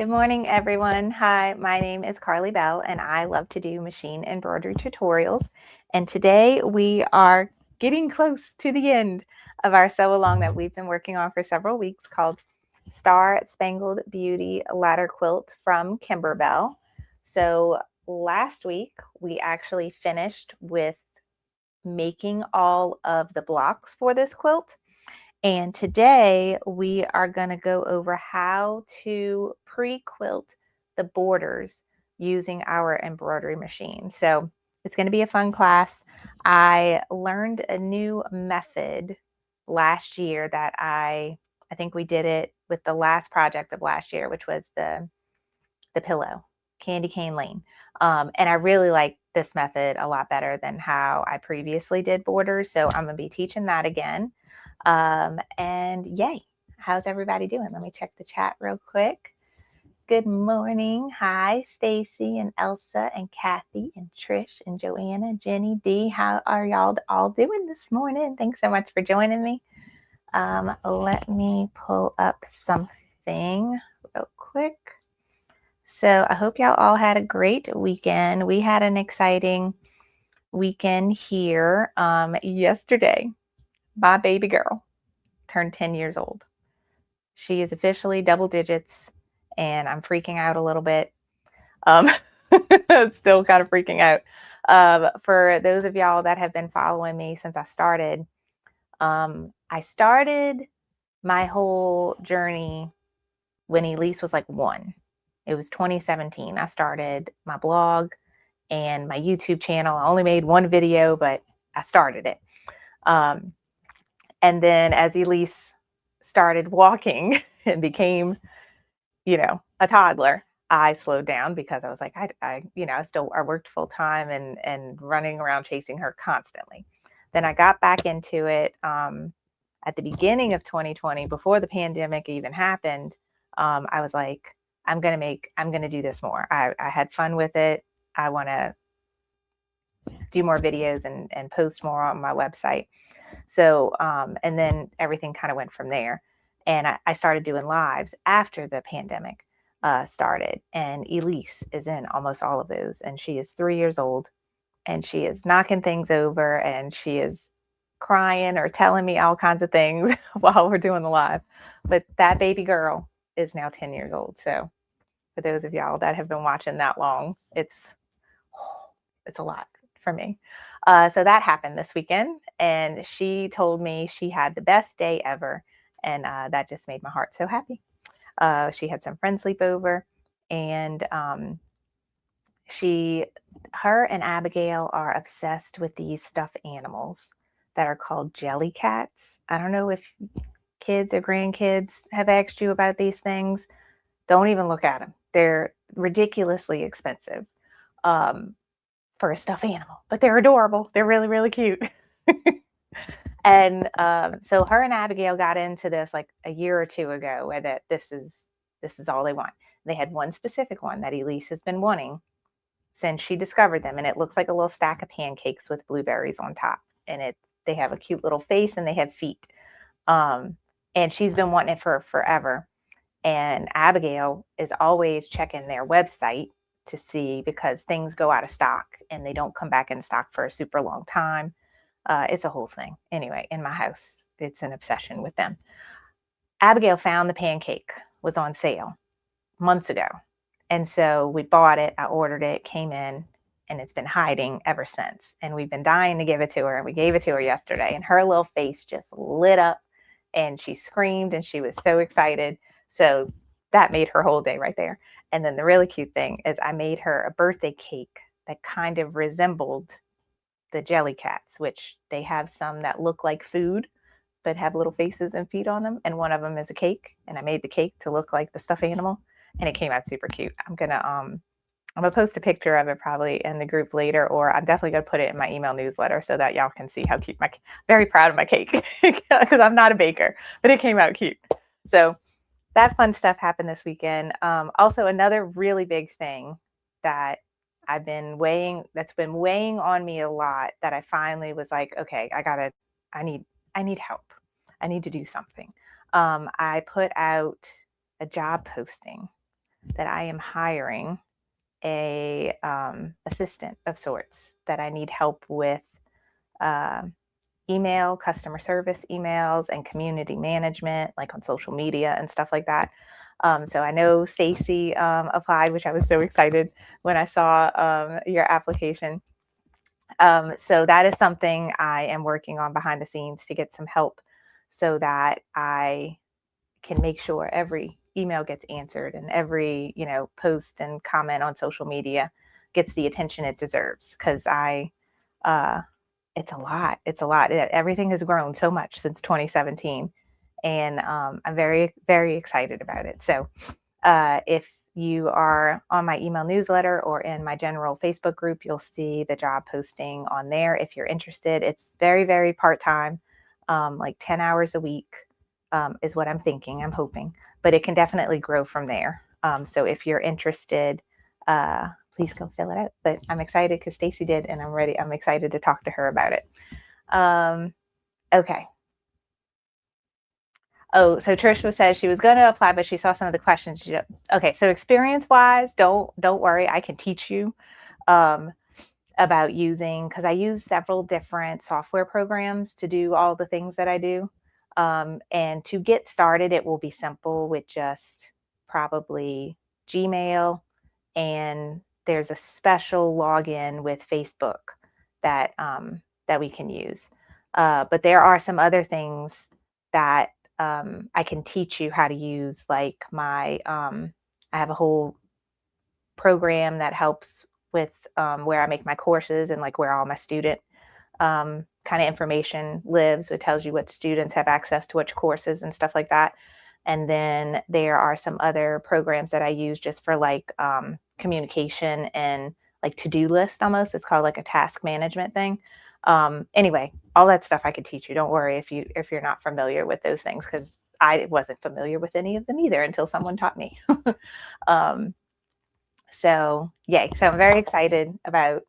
Good morning, everyone. Hi, my name is Carly Bell, and I love to do machine embroidery tutorials. And today we are getting close to the end of our sew along that we've been working on for several weeks called Star Spangled Beauty Ladder Quilt from Kimberbell. So last week we actually finished with making all of the blocks for this quilt. And today we are going to go over how to pre-quilt the borders using our embroidery machine. So it's going to be a fun class. I learned a new method last year that I think we did it with the last project of last year, which was the pillow, Candy Cane Lane. And I really like this method a lot better than how I previously did borders. So I'm going to be teaching that again. And yay, how's everybody doing? Let me check the chat real quick. Good morning. Hi, Stacy and Elsa and Kathy and Trish and Joanna, Jenny, D. How are y'all all doing this morning? Thanks so much for joining me. Let me pull up something real quick. So I hope y'all all had a great weekend. We had an exciting weekend here. Yesterday, my baby girl turned 10 years old. She is officially double digits, and I'm freaking out a little bit. Still kind of freaking out. For those of y'all that have been following me since I started my whole journey when Elise was like 1. It was 2017. I started my blog and my YouTube channel. I only made one video, but I started it. And then as Elise started walking and became, a toddler, I slowed down because I was like, I worked full time and running around chasing her constantly. Then I got back into it at the beginning of 2020, before the pandemic even happened. I was like, I'm going to do this more. I had fun with it. I want to do more videos and post more on my website. So, and then everything kind of went from there. And I started doing lives after the pandemic started. And Elise is in almost all of those. And she is 3 years old, and she is knocking things over, and she is crying or telling me all kinds of things while we're doing the live. But that baby girl is now 10 years old. So for those of y'all that have been watching that long, it's a lot for me. So that happened this weekend, and she told me she had the best day ever, and that just made my heart so happy. She had some friends sleep over, and her and Abigail are obsessed with these stuffed animals that are called jelly cats. I don't know if kids or grandkids have asked you about these things. Don't even look at them. They're ridiculously expensive for a stuffed animal, but they're adorable. They're really, really cute. And so her and Abigail got into this like a year or two ago, where that this is all they want. They had one specific one that Elise has been wanting since she discovered them, and it looks like a little stack of pancakes with blueberries on top, and they have a cute little face and they have feet. And she's been wanting it for forever. And Abigail is always checking their website to see, because things go out of stock and they don't come back in stock for a super long time. It's a whole thing. Anyway, in my house, it's an obsession with them. Abigail found the pancake was on sale months ago. And so we bought it. I ordered it, came in, and it's been hiding ever since. And we've been dying to give it to her. And we gave it to her yesterday, and her little face just lit up, and she screamed, and she was so excited. So that made her whole day right there. And then the really cute thing is I made her a birthday cake that kind of resembled the jelly cats, which they have some that look like food but have little faces and feet on them. And one of them is a cake. And I made the cake to look like the stuffed animal, and it came out super cute. I'm gonna post a picture of it probably in the group later, or I'm definitely gonna put it in my email newsletter so that y'all can see how cute very proud of my cake, because I'm not a baker, but it came out cute. So that fun stuff happened this weekend. Also, another really big thing that that's been weighing on me a lot, that I finally was like, okay, I need help. I need to do something. I put out a job posting that I am hiring a assistant of sorts, that I need help with uh, email, customer service emails, and community management, like on social media and stuff like that. So I know Stacy applied, which I was so excited when I saw your application. So that is something I am working on behind the scenes to get some help so that I can make sure every email gets answered and every, post and comment on social media gets the attention it deserves. Cause uh, it's a lot. It's a lot. Everything has grown so much since 2017. And I'm very, very excited about it. So if you are on my email newsletter or in my general Facebook group, you'll see the job posting on there if you're interested. It's very, very part-time, like 10 hours a week is what I'm thinking, I'm hoping, but it can definitely grow from there. So if you're interested, please go fill it out. But I'm excited because Stacy did, and I'm ready. I'm excited to talk to her about it. Okay. Oh, so Trish says she was going to apply, but she saw some of the questions. Okay, so experience-wise, don't worry. I can teach you about using, because I use several different software programs to do all the things that I do. And to get started, it will be simple with just probably Gmail, and there's a special login with Facebook that that we can use. But there are some other things that I can teach you how to use, like I have a whole program that helps with where I make my courses and like where all my student kind of information lives. It tells you what students have access to which courses and stuff like that. And then there are some other programs that I use just for like communication and like to-do list almost. It's called like a task management thing. Anyway, all that stuff I could teach you. Don't worry if you're not familiar with those things, because I wasn't familiar with any of them either until someone taught me. So yay. So I'm very excited about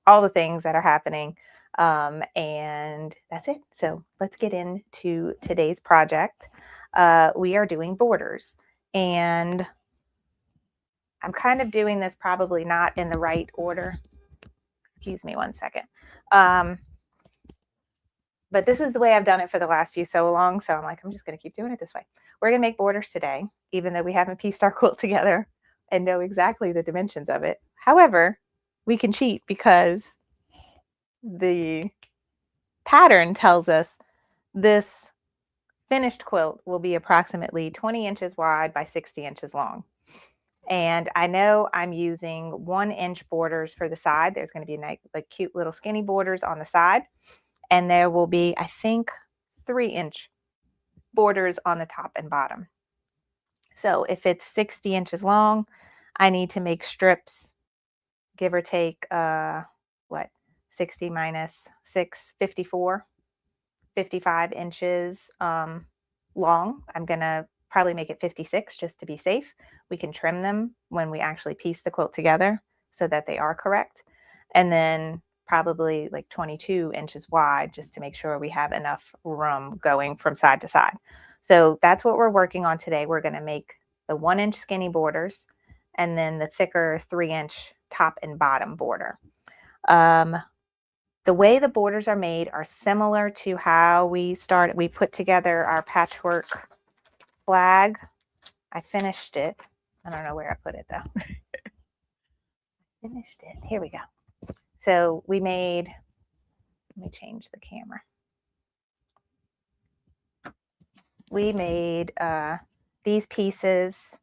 all the things that are happening. And that's it. So let's get into today's project. We are doing borders, and I'm kind of doing this probably not in the right order. Excuse me one second. But this is the way I've done it for the last few so long. So I'm like, I'm just going to keep doing it this way. We're going to make borders today, even though we haven't pieced our quilt together and know exactly the dimensions of it. However, we can cheat because the pattern tells us this finished quilt will be approximately 20 inches wide by 60 inches long. And I know I'm using 1-inch borders for the side. There's going to be nice, like cute little skinny borders on the side. And there will be, I think, 3-inch borders on the top and bottom. So if it's 60 inches long, I need to make strips, give or take, 60 minus 6, 54, 55 inches long. I'm going to probably make it 56 just to be safe. We can trim them when we actually piece the quilt together so that they are correct. And then probably like 22 inches wide just to make sure we have enough room going from side to side. So that's what we're working on today. We're going to make the 1-inch skinny borders and then the thicker 3-inch top and bottom border. The way the borders are made are similar to how we put together our patchwork flag. I finished it. I don't know where I put it though. Finished it. Here we go. So we made, let me change the camera. We made these pieces.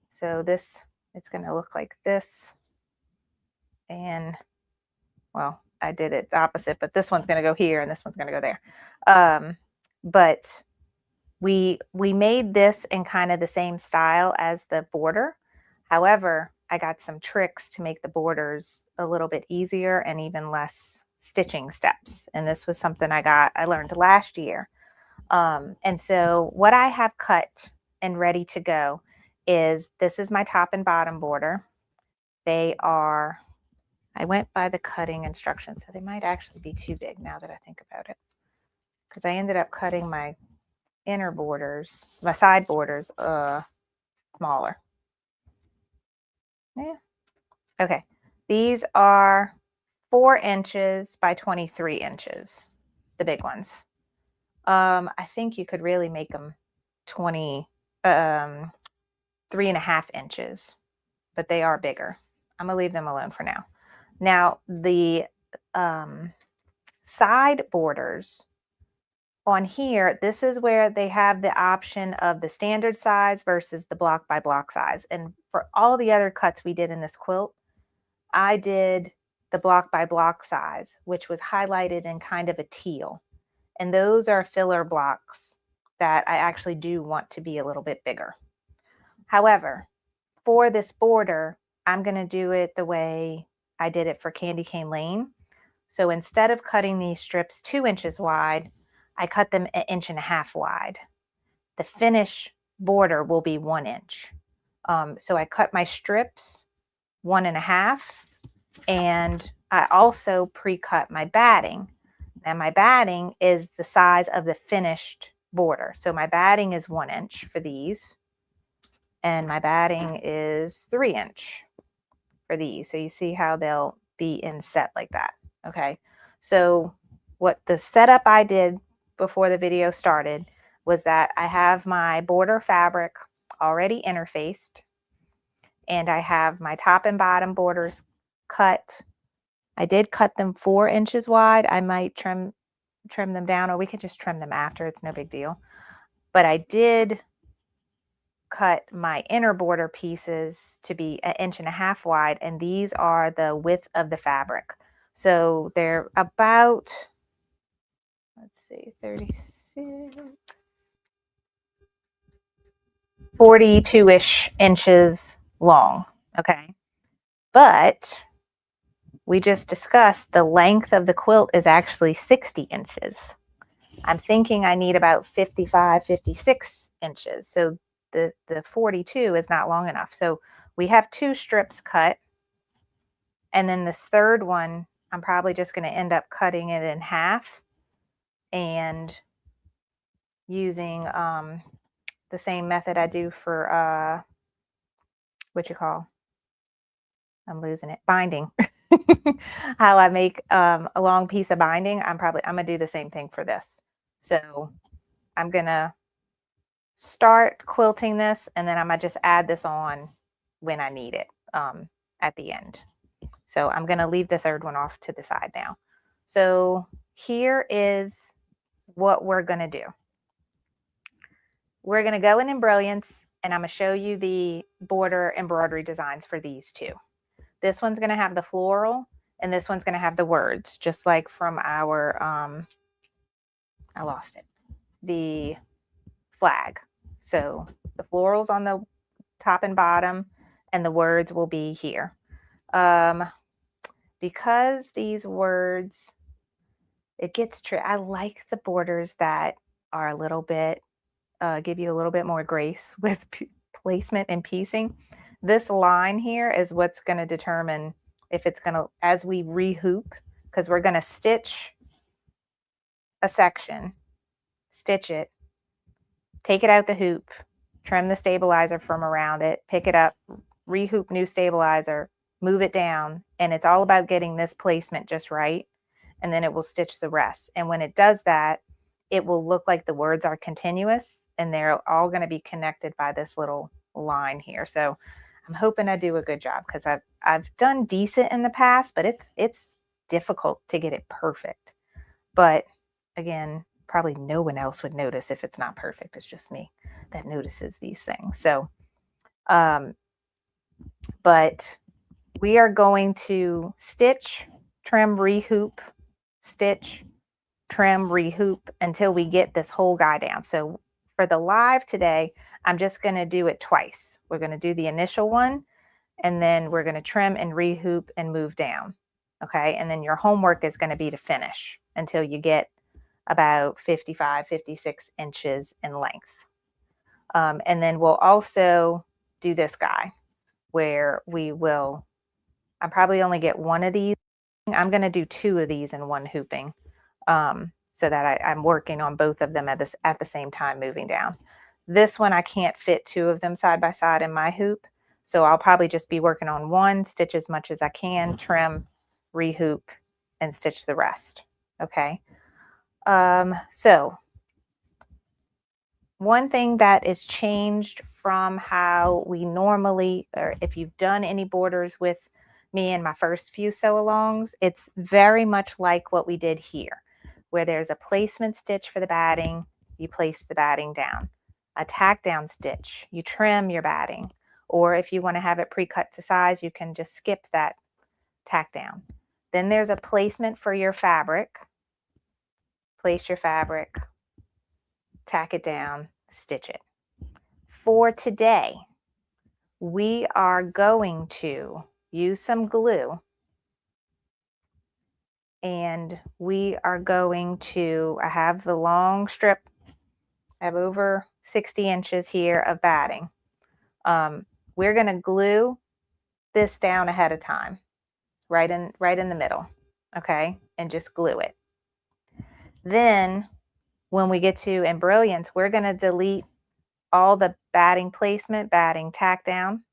So this, it's going to look like this. And well, I did it the opposite, but this one's going to go here and this one's going to go there. But we made this in kind of the same style as the border. However, I got some tricks to make the borders a little bit easier and even less stitching steps. And this was something I learned last year. And so what I have cut and ready to go is, this is my top and bottom border. They are, I went by the cutting instructions, so they might actually be too big now that I think about it, because I ended up cutting my inner borders, my side borders, smaller. Yeah. Okay. These are 4 inches by 23 inches, the big ones. I think you could really make them 20, 3.5 inches, but they are bigger. I'm gonna leave them alone for now. Now, the side borders on here, this is where they have the option of the standard size versus the block by block size. And for all the other cuts we did in this quilt, I did the block by block size, which was highlighted in kind of a teal. And those are filler blocks that I actually do want to be a little bit bigger. However, for this border, I'm going to do it the way I did it for Candy Cane Lane. So instead of cutting these strips 2 inches wide, I cut them 1.5 inches wide. The finish border will be 1 inch. So I cut my strips 1.5, and I also pre-cut my batting. Now my batting is the size of the finished border. So my batting is 1 inch for these, and my batting is 3 inch for these. So you see how they'll be in set like that. Okay. So what the setup I did before the video started was that I have my border fabric already interfaced, and I have my top and bottom borders cut. I did cut them 4 inches wide. I might trim them down, or we could just trim them after. It's no big deal. But I did cut my inner border pieces to be 1.5 inches wide, and these are the width of the fabric. So they're about, let's see, 36, 42-ish inches long. Okay. But we just discussed the length of the quilt is actually 60 inches. I'm thinking I need about 55, 56 inches. So the 42 is not long enough. So we have 2 strips cut. And then this third one, I'm probably just going to end up cutting it in half and using the same method I do for, what you call, I'm losing it, binding. How I make a long piece of binding, I'm gonna do the same thing for this. So I'm gonna start quilting this, and then I'm gonna just add this on when I need it at the end. So I'm gonna leave the third one off to the side now. So here is what we're gonna do. We're gonna go in Embriilliance, and I'm gonna show you the border embroidery designs for these two. This one's going to have the floral, and this one's going to have the words, just like from our, I lost it, the flag. So the florals on the top and bottom, and the words will be here. Because these words, it gets tricky. I like the borders that are a little bit, give you a little bit more grace with placement and piecing. This line here is what's going to determine if it's going to, as we rehoop, because we're going to stitch a section, stitch it, take it out the hoop, trim the stabilizer from around it, pick it up, rehoop new stabilizer, move it down, and it's all about getting this placement just right, and then it will stitch the rest. And when it does that, it will look like the words are continuous, and they're all going to be connected by this little line here. So I'm hoping I do a good job, because I've done decent in the past, but it's difficult to get it perfect. But again, probably no one else would notice if it's not perfect. It's just me that notices these things. So, but we are going to stitch, trim, rehoop, stitch, trim, rehoop until we get this whole guy down. So for the live today, I'm just going to do it twice. We're going to do the initial one, and then we're going to trim and rehoop and move down. Okay. And then your homework is going to be to finish until you get about 55, 56 inches in length. And then we'll also do this guy where I probably only get one of these. I'm going to do 2 of these in one hooping, so that I'm working on both of them at the same time moving down. This one, I can't fit 2 of them side by side in my hoop. So I'll probably just be working on one, stitch as much as I can, trim, rehoop, and stitch the rest. Okay. So one thing that is changed from how we normally, or if you've done any borders with me in my first few sew-alongs, it's very much like what we did here, where there's a placement stitch for the batting, you place the batting down. A tack down stitch, you trim your batting. Or if you want to have it pre-cut to size, you can just skip that tack down. Then there's a placement for your fabric. Place your fabric, tack it down, stitch it. For today, we are going to use some glue, and we are going to, I have the long strip, I have over 60 inches here of batting. We're going to glue this down ahead of time, right in the middle, okay, and just glue it. Then when we get to Embriilliance, we're going to delete all the batting placement, batting tack down.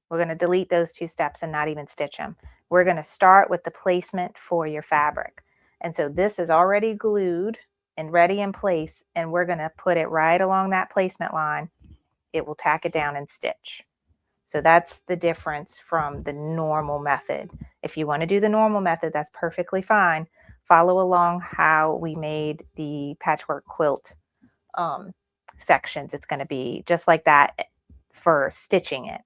We're going to delete those two steps and not even stitch them. We're going to start with the placement for your fabric. And so this is already glued and ready in place, and we're going to put it right along that placement line. It will tack it down and stitch. So that's the difference from the normal method. If you want to do the normal method, that's perfectly fine. Follow along how we made the patchwork quilt sections. It's going to be just like that for stitching it.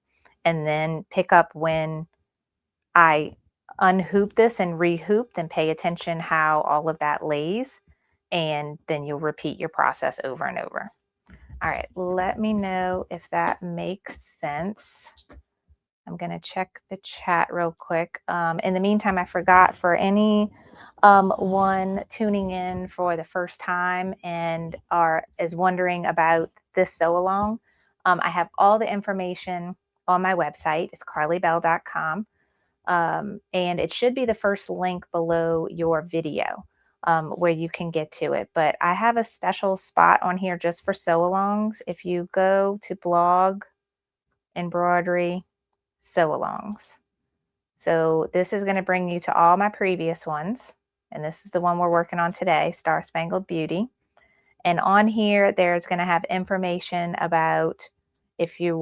And then pick up when I unhoop this and rehoop, then pay attention how all of that lays, and then you'll repeat your process over and over. All right, let me know if that makes sense. I'm going to check the chat real quick. In the meantime, I forgot, for any one tuning in for the first time and is wondering about this sew along, I have all the information on my website. It's carlybell.com. And it should be the first link below your video where you can get to it. But I have a special spot on here just for sew-alongs. If you go to blog, embroidery, sew-alongs. So this is going to bring you to all my previous ones. And this is the one we're working on today, Star Spangled Beauty. And on here, there's going to have information about if you're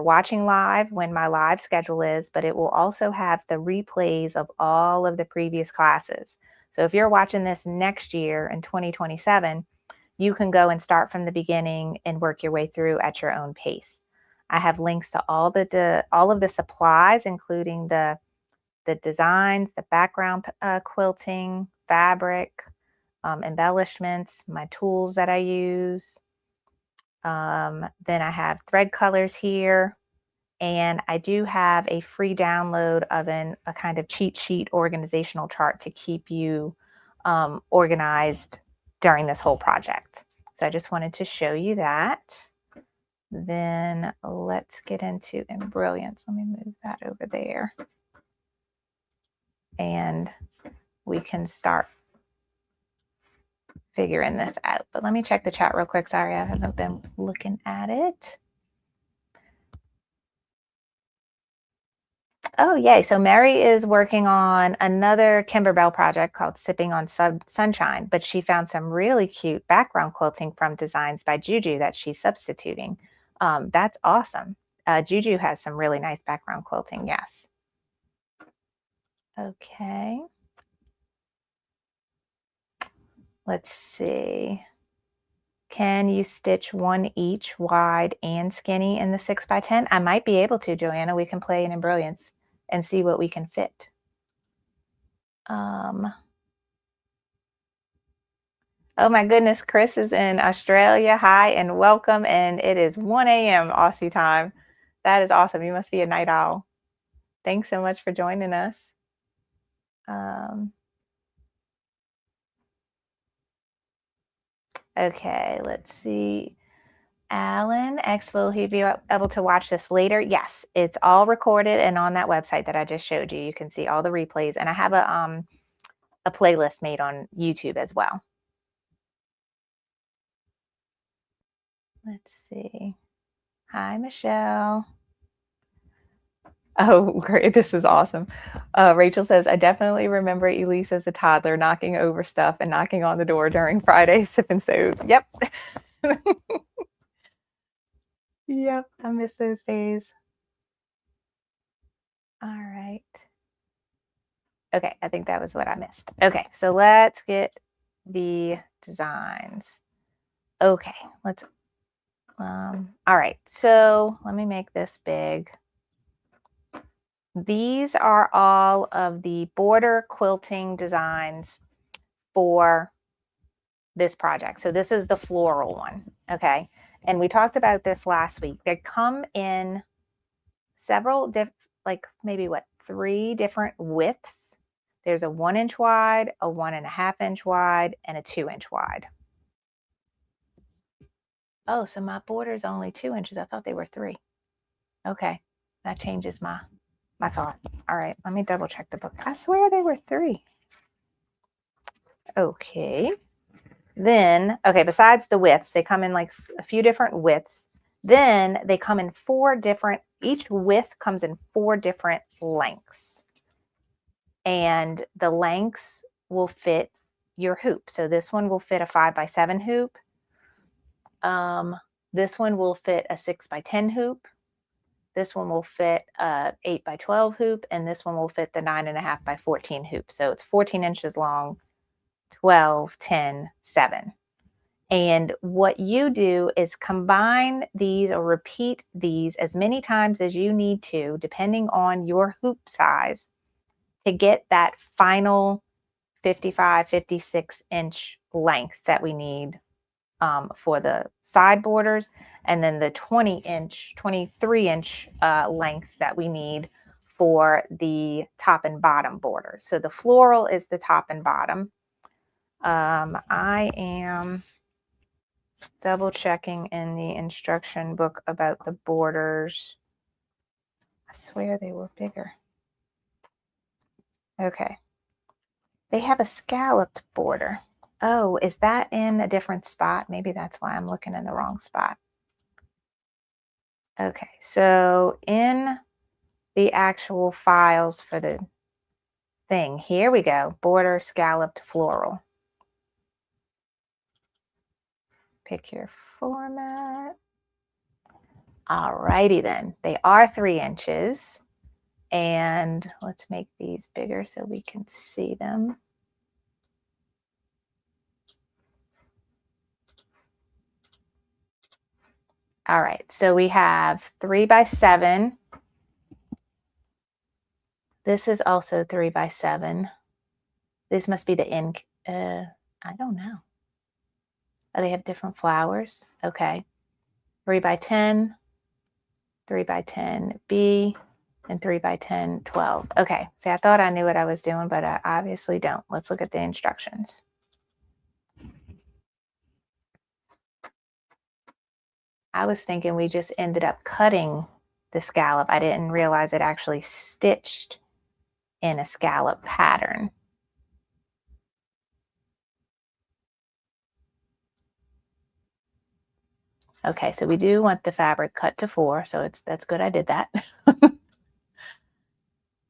watching live, when my live schedule is, but it will also have the replays of all of the previous classes. So if you're watching this next year in 2027, you can go and start from the beginning and work your way through at your own pace. I have links to all of the supplies, including the designs, the background quilting, fabric, embellishments, my tools that I use. Then I have thread colors here, and I do have a free download of a kind of cheat sheet organizational chart to keep you organized during this whole project. So I just wanted to show you that. Then let's get into Embriilliance. Let me move that over there. And we can start figuring this out. But let me check the chat real quick. Sorry, I haven't been looking at it. Oh, yay. So Mary is working on another Kimberbell project called Sipping on Sunshine, but she found some really cute background quilting from Designs by Juju that she's substituting. That's awesome. Juju has some really nice background quilting, yes. Okay. Let's see. Can you stitch one each wide and skinny in the 6x10? I might be able to, Joanna. We can play an Embriilliance and see what we can fit. Oh my goodness, Chris is in Australia. Hi and welcome. And it is 1 a.m. Aussie time. That is awesome. You must be a night owl. Thanks so much for joining us. Okay, let's see. Alan X, will he be able to watch this later? Yes, it's all recorded and on that website that I just showed you. You can see all the replays, and I have a playlist made on YouTube as well. Let's see. Hi, Michelle. Oh, great. This is awesome. Rachel says, I definitely remember Elise as a toddler knocking over stuff and knocking on the door during Friday's Sip and Sews. Yep. Yep. I miss those days. All right. Okay. I think that was what I missed. Okay. So let's get the designs. Okay. Let's, all right. So let me make this big. These are all of the border quilting designs for this project. So this is the floral one, okay? And we talked about this last week. They come in several like maybe what, 3 different widths. There's a 1 inch wide, a 1.5 inch wide, and a 2 inch wide. Oh, so my border is only 2 inches. I thought they were 3. Okay, that changes my thought. All right, let me double check the book. I swear they were 3. Okay. Then, okay, besides the widths, they come in like a few different widths. Then they come in 4 different, each width comes in 4 different lengths. And the lengths will fit your hoop. So this one will fit a 5x7 hoop. This one will fit a 6x10 hoop. This one will fit a 8x12 hoop. And this one will fit the 9.5x14 hoop. So it's 14 inches long, 12, 10, 7. And what you do is combine these or repeat these as many times as you need to, depending on your hoop size, to get that final 55, 56 inch length that we need for the side borders, and then the 20 inch, 23 inch length that we need for the top and bottom borders. So the floral is the top and bottom. I am double checking in the instruction book about the borders. I swear they were bigger. Okay. They have a scalloped border. Oh, is that in a different spot? Maybe that's why I'm looking in the wrong spot. Okay, so in the actual files for the thing, here we go. Border scalloped floral. Pick your format. Alrighty then. They are 3 inches. And let's make these bigger so we can see them. All right, so we have 3x7. This is also 3x7. This must be the ink. I don't know. Oh, they have different flowers. Okay. 3x10, 3x10 B, and 3x10 12. Okay. See, I thought I knew what I was doing, but I obviously don't. Let's look at the instructions. I was thinking we just ended up cutting the scallop. I didn't realize it actually stitched in a scallop pattern. Okay, so we do want the fabric cut to 4, so that's good I did that.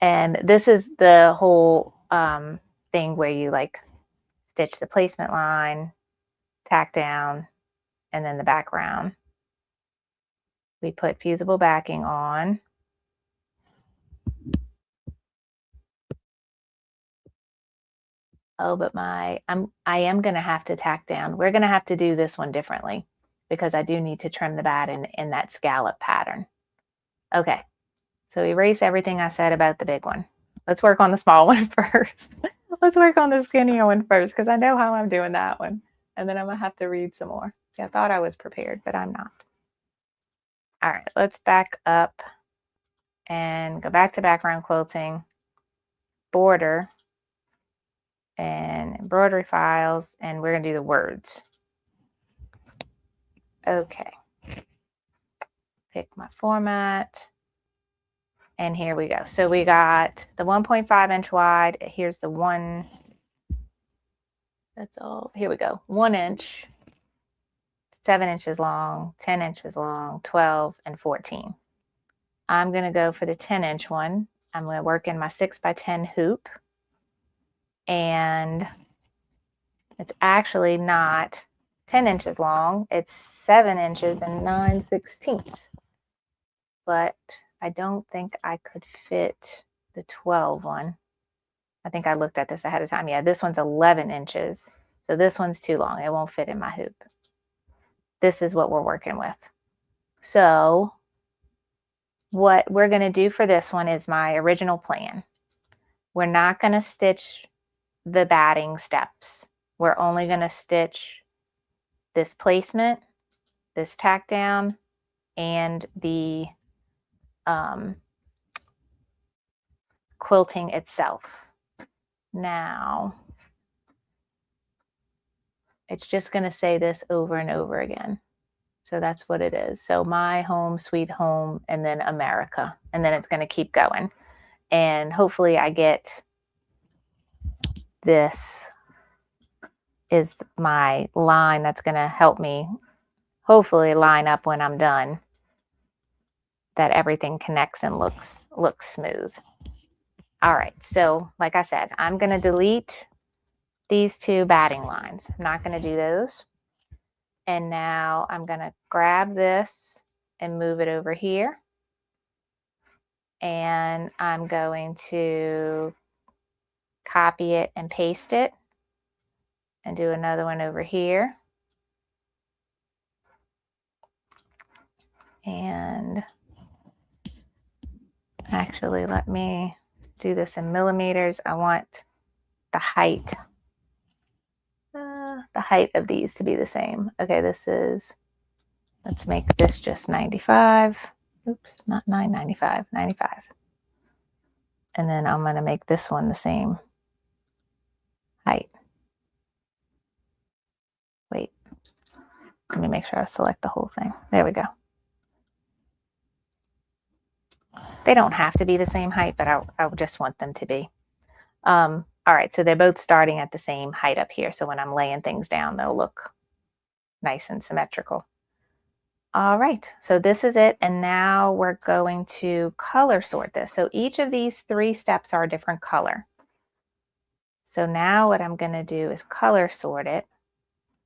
And this is the whole thing where you like stitch the placement line, tack down, and then the background. We put fusible backing on. Oh, but I am going to have to tack down. We're going to have to do this one differently because I do need to trim the bad in that scallop pattern. Okay, so erase everything I said about the big one. Let's work on the small one first. Let's work on the skinnier one first because I know how I'm doing that one. And then I'm going to have to read some more. See, I thought I was prepared, but I'm not. All right, let's back up and go back to background quilting, border, and embroidery files, and we're going to do the words. Okay. Pick my format. And here we go. So we got the 1.5 inch wide. Here's the 1. That's all. Here we go. 1 inch, 7 inches long, 10 inches long, 12, and 14. I'm going to go for the 10-inch one. I'm going to work in my 6x10 hoop. And it's actually not 10 inches long. It's 7 inches and 9/16. But I don't think I could fit the 12 one. I think I looked at this ahead of time. Yeah, this one's 11 inches. So this one's too long. It won't fit in my hoop. This is what we're working with. So what we're going to do for this one is my original plan. We're not going to stitch the batting steps. We're only going to stitch this placement, this tack down, and the quilting itself. Now, it's just going to say this over and over again. So that's what it is. So my home, sweet home, and then America. And then it's going to keep going. And hopefully I get this is my line that's going to help me hopefully line up when I'm done, that everything connects and looks smooth. All right, so like I said, I'm going to delete these two batting lines. I'm not going to do those. And now I'm going to grab this and move it over here. And I'm going to copy it and paste it and do another one over here. And actually, let me do this in millimeters. I want the height of these to be the same. Okay, let's make this just 95. Oops, not 995, 95. And then I'm going to make this one the same height. Wait, let me make sure I select the whole thing. There we go. They don't have to be the same height, but I just want them to be. All right, so they're both starting at the same height up here. So when I'm laying things down, they'll look nice and symmetrical. All right, so this is it. And now we're going to color sort this. So each of these 3 steps are a different color. So now what I'm going to do is color sort it.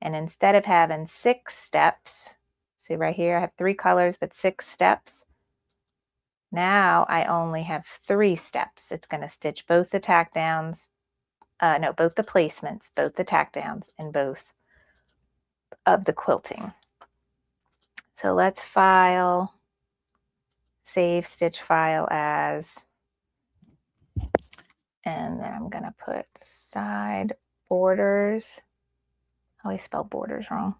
And instead of having 6 steps, see right here, I have 3 colors, but 6 steps. Now I only have 3 steps. It's going to stitch both the tack downs, both the placements, both the tack downs, and both of the quilting. So let's file, save stitch file as, and then I'm going to put side borders. I always spell borders wrong.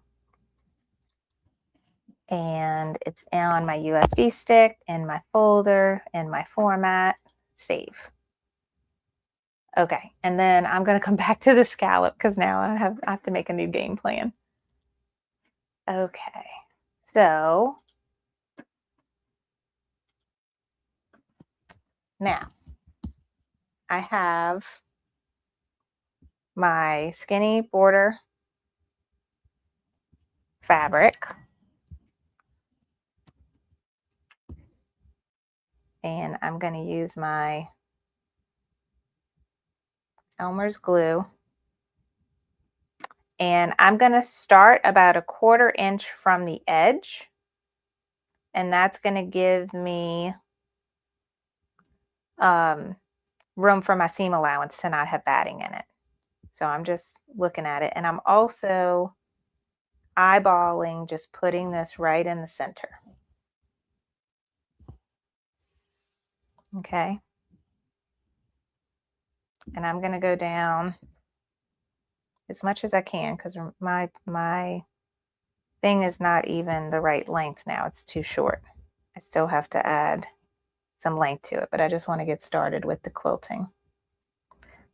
And it's on my USB stick, in my folder, in my format, save. Okay, and then I'm going to come back to the scallop because now I have to make a new game plan. Okay, so now I have my skinny border fabric, and I'm going to use my Elmer's glue, and I'm going to start about 1/4 inch from the edge, and that's going to give me room for my seam allowance to not have batting in it. So I'm just looking at it, and I'm also eyeballing just putting this right in the center. Okay. And I'm going to go down as much as I can because my thing is not even the right length now. It's too short. I still have to add some length to it, but I just want to get started with the quilting.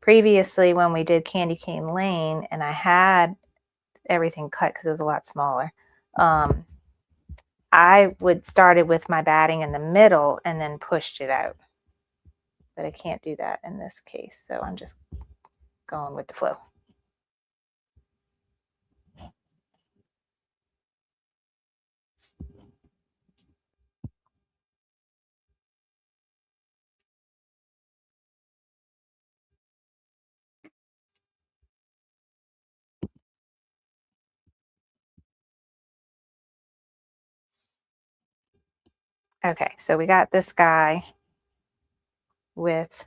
Previously, when we did Candy Cane Lane and I had everything cut because it was a lot smaller, I would started with my batting in the middle and then pushed it out. But I can't do that in this case, so I'm just going with the flow. Okay, so we got this guy with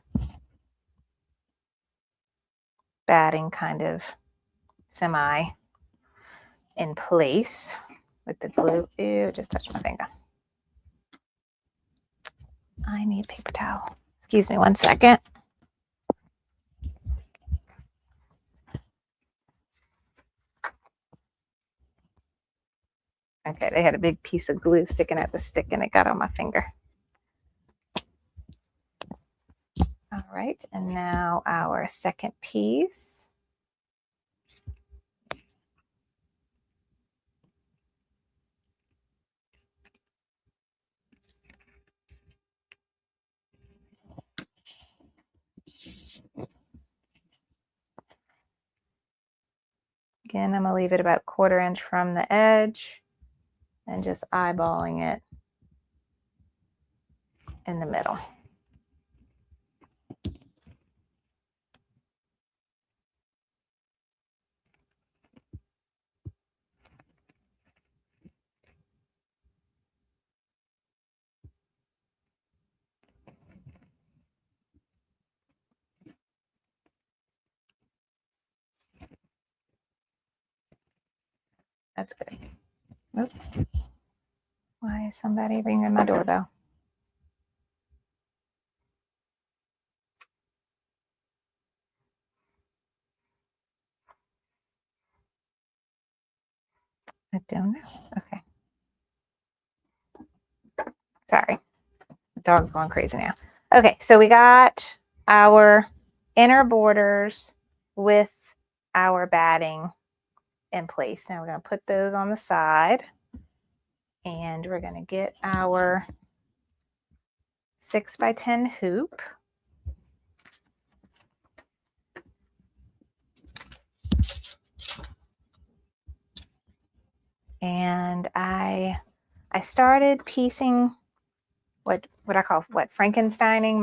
batting kind of semi in place with the glue. Ew, just touched my finger. I need paper towel. Excuse me 1 second. Okay, they had a big piece of glue sticking at the stick and it got on my finger. All right, and now our second piece. Again, I'm gonna leave it about 1/4 inch from the edge and just eyeballing it in the middle. That's good. Oop. Why is somebody ringing my doorbell? I don't know. Okay. Sorry. The dog's going crazy now. Okay, so we got our inner borders with our batting in place. Now we're going to put those on the side and we're going to get our 6x10 hoop. And I started piecing what I call Frankensteining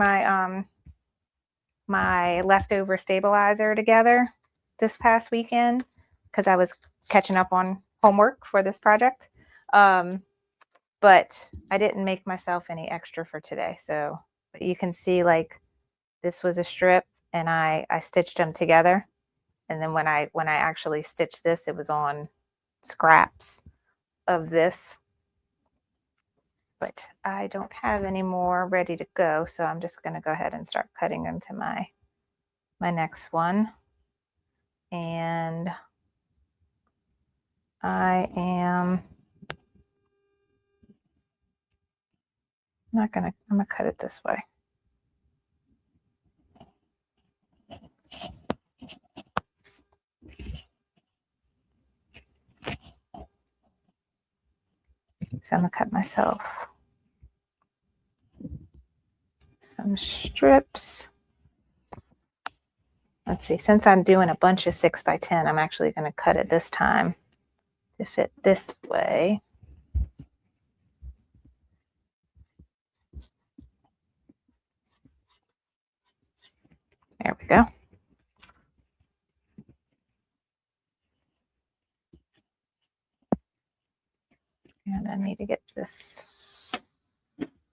my leftover stabilizer together this past weekend because I was catching up on homework for this project. But I didn't make myself any extra for today. So you can see like this was a strip and I stitched them together. And then when I actually stitched this, it was on scraps of this. But I don't have any more ready to go. So I'm just going to go ahead and start cutting them to my next one. And I'm gonna cut it this way. So I'm gonna cut myself some strips. Let's see, since I'm doing a bunch of 6x10, I'm actually gonna cut it this time to fit this way. There we go. And I need to get this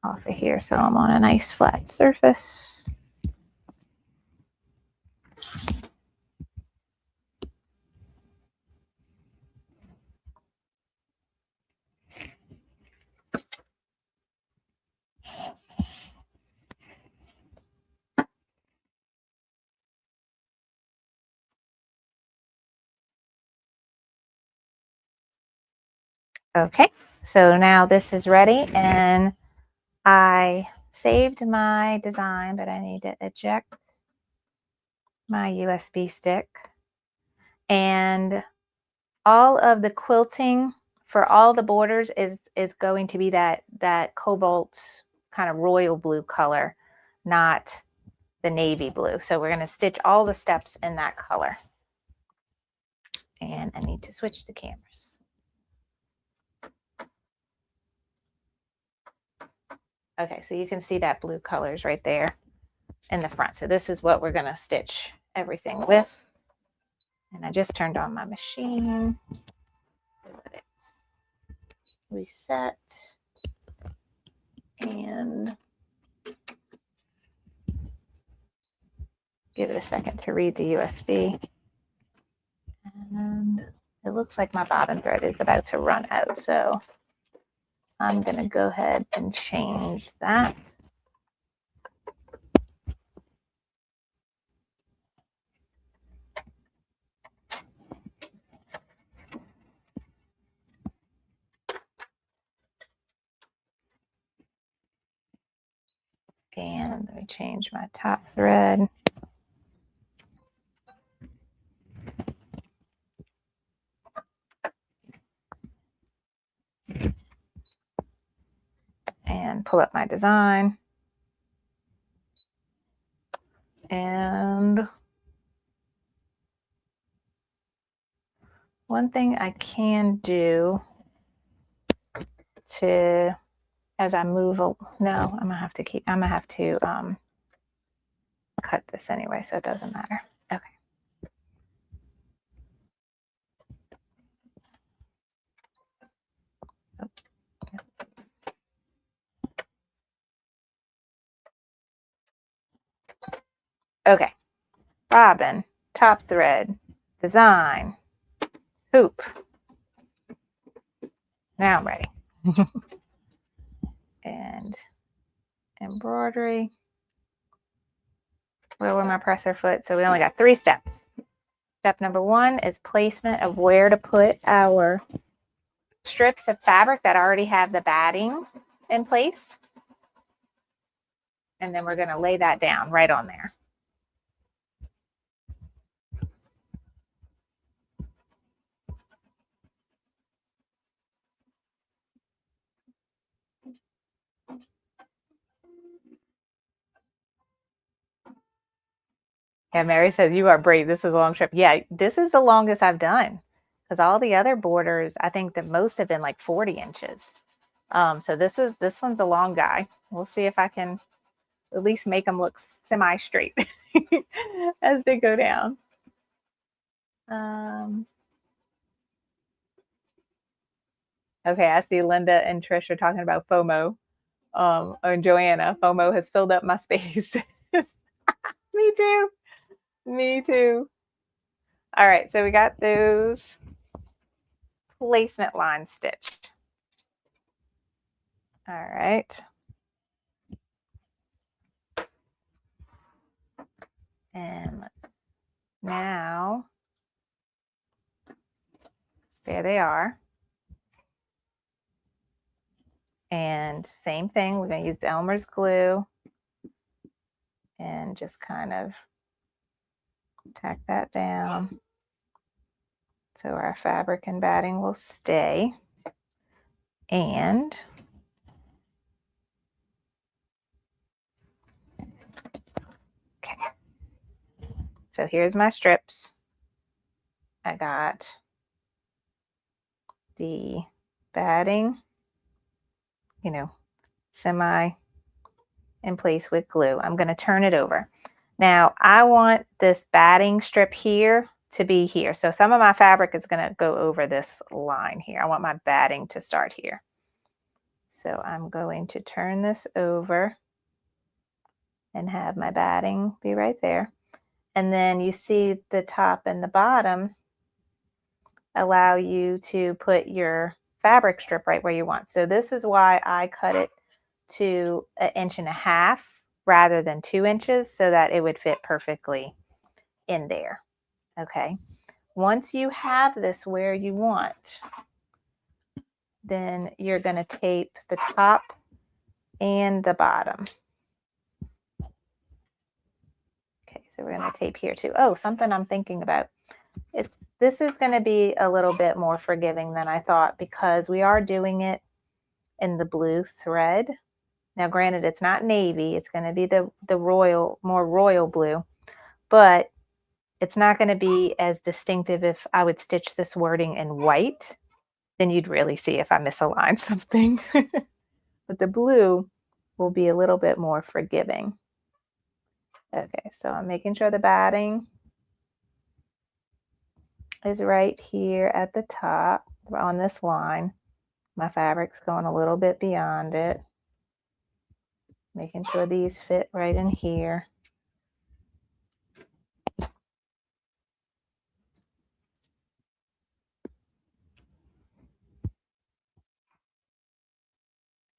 off of here so I'm on a nice flat surface. Okay, so now this is ready and I saved my design, but I need to eject my USB stick. And all of the quilting for all the borders is going to be that cobalt kind of royal blue color, not the navy blue. So we're going to stitch all the steps in that color. And I need to switch the cameras. Okay, so you can see that blue colors right there in the front. So this is what we're going to stitch everything with. And I just turned on my machine. Let it reset. and give it a second to read the USB. And it looks like my bottom thread is about to run out, so I'm going to go ahead and change that. And let me change my top thread. And pull up my design. And one thing I can do to, as I move, no, I'm gonna have to cut this anyway, so it doesn't matter. Okay. Okay. Bobbin, top thread, design, hoop. Now I'm ready. And embroidery. Lower my presser foot. So we only got 3 steps. Step number 1 is placement of where to put our strips of fabric that already have the batting in place. And then we're going to lay that down right on there. Yeah, Mary says, you are brave. This is a long strip. Yeah, this is the longest I've done. Because all the other borders, I think the most have been like 40 inches. So this one's a long guy. We'll see if I can at least make them look semi-straight as they go down. Okay, I see Linda and Trish are talking about FOMO. And Joanna, FOMO has filled up my space. Me too. Me too. All right, so we got those placement lines stitched. All right. And now, there they are. And same thing, we're going to use the Elmer's glue and just kind of tack that down so our fabric and batting will stay. And okay, so here's my strips. I got the batting, you know, semi in place with glue. I'm going to turn it over. Now I want this batting strip here to be here. So some of my fabric is going to go over this line here. I want my batting to start here. So I'm going to turn this over and have my batting be right there. And then you see the top and the bottom allow you to put your fabric strip right where you want. So this is why I cut it to 1.5 inches rather than 2 inches so that it would fit perfectly in there. Okay. Once you have this where you want, then you're going to tape the top and the bottom. Okay, so we're going to tape here too. Oh, something I'm thinking about. This is going to be a little bit more forgiving than I thought because we are doing it in the blue thread. Now, granted, it's not navy. It's going to be the more royal blue, but it's not going to be as distinctive. If I would stitch this wording in white, then you'd really see if I misaligned something. But the blue will be a little bit more forgiving. Okay, so I'm making sure the batting is right here at the top on this line. My fabric's going a little bit beyond it. Making sure these fit right in here.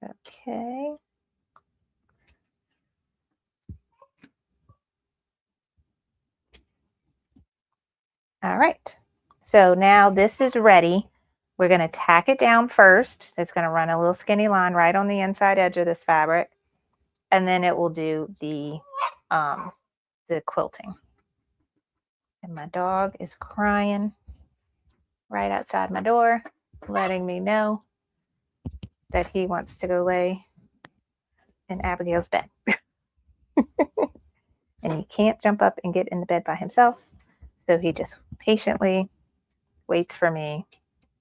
Okay. All right. So now this is ready. We're going to tack it down first. It's going to run a little skinny line right on the inside edge of this fabric. And then it will do the quilting. And my dog is crying right outside my door, letting me know that he wants to go lay in Abigail's bed. And he can't jump up and get in the bed by himself. So he just patiently waits for me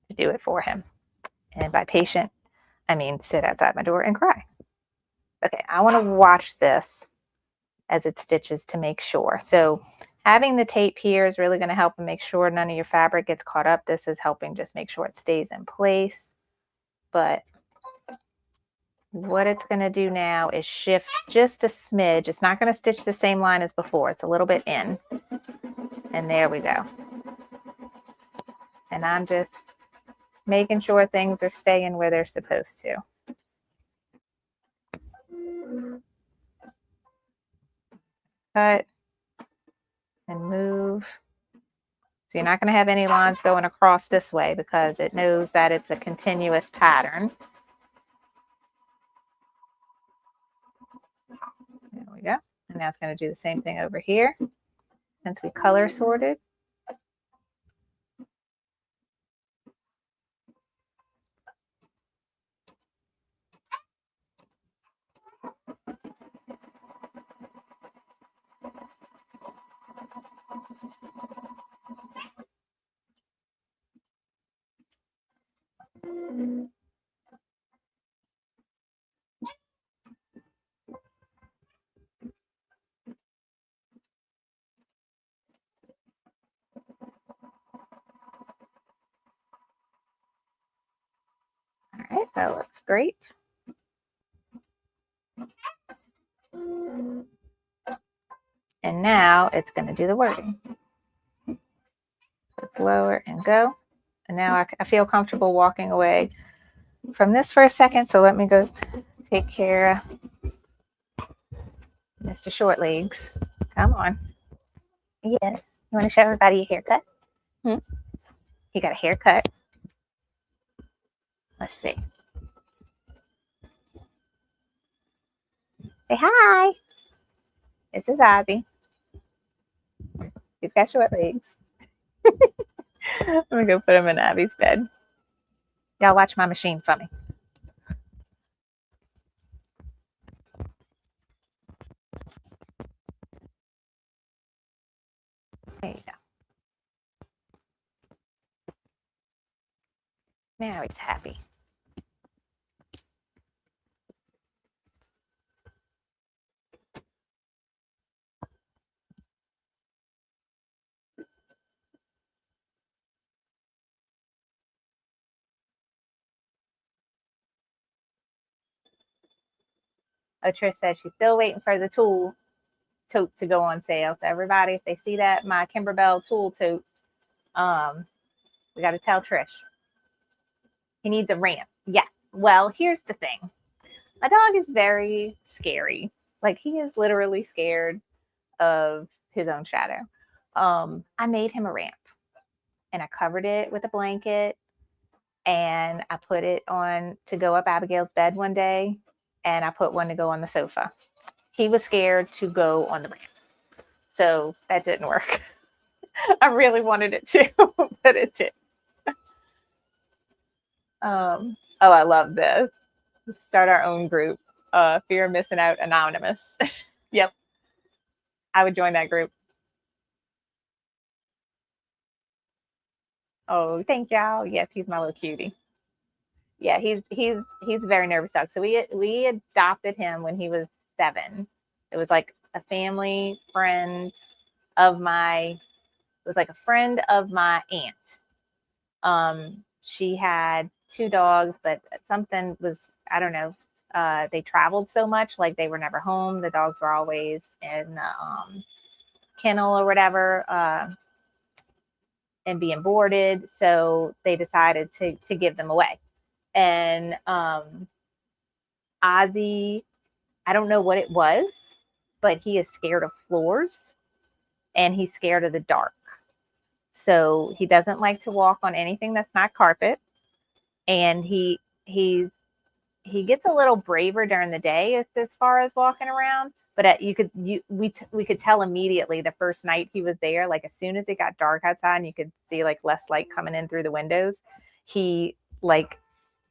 to do it for him. And by patient, I mean sit outside my door and cry. Okay, I want to watch this as it stitches to make sure. So having the tape here is really going to help and make sure none of your fabric gets caught up. This is helping just make sure it stays in place. But what it's going to do now is shift just a smidge. It's not going to stitch the same line as before. It's a little bit in. And there we go. And I'm just making sure things are staying where they're supposed to. Cut and move. So you're not going to have any lines going across this way because it knows that it's a continuous pattern. There we go. And now it's going to do the same thing over here since we color sorted. All right, that looks great. And now it's going to do the wording. Let's lower and go. And now I feel comfortable walking away from this for a second. So let me go take care of Mr. Short Legs. Come on. Yes. You want to show everybody your haircut? You got a haircut. Let's see. Say hi. This is Ozzy. He's got short legs. I'm going to go put him in Abby's bed. Y'all watch my machine for me. There you go. Now he's happy. Oh, Trish said she's still waiting for the tote to go on sale. So everybody, if they see that, my Kimberbell tool tote, we got to tell Trish. He needs a ramp. Yeah. Well, here's the thing. My dog is very scary. Like, he is literally scared of his own shadow. I made him a ramp and I covered it with a blanket and I put it on to go up Abigail's bed one day and I put one to go on the sofa. He was scared to go on the ramp. So that didn't work. I really wanted it to, but it didn't. Oh, I love this. Start our own group. Fear of Missing Out Anonymous. Yep. I would join that group. Oh, thank y'all. Yes, he's my little cutie. Yeah, he's a very nervous dog. So we adopted him when he was 7. It was like a family friend of my. It was like a friend of my aunt. She had 2 dogs, but something was, I don't know, they traveled so much, like they were never home. The dogs were always in the kennel or whatever, and being boarded. So they decided to give them away. And Ozzy, I don't know what it was, but he is scared of floors and he's scared of the dark. So he doesn't like to walk on anything that's not carpet. And he gets a little braver during the day as far as walking around. But we could tell immediately the first night he was there, like as soon as it got dark outside and you could see like less light coming in through the windows, he like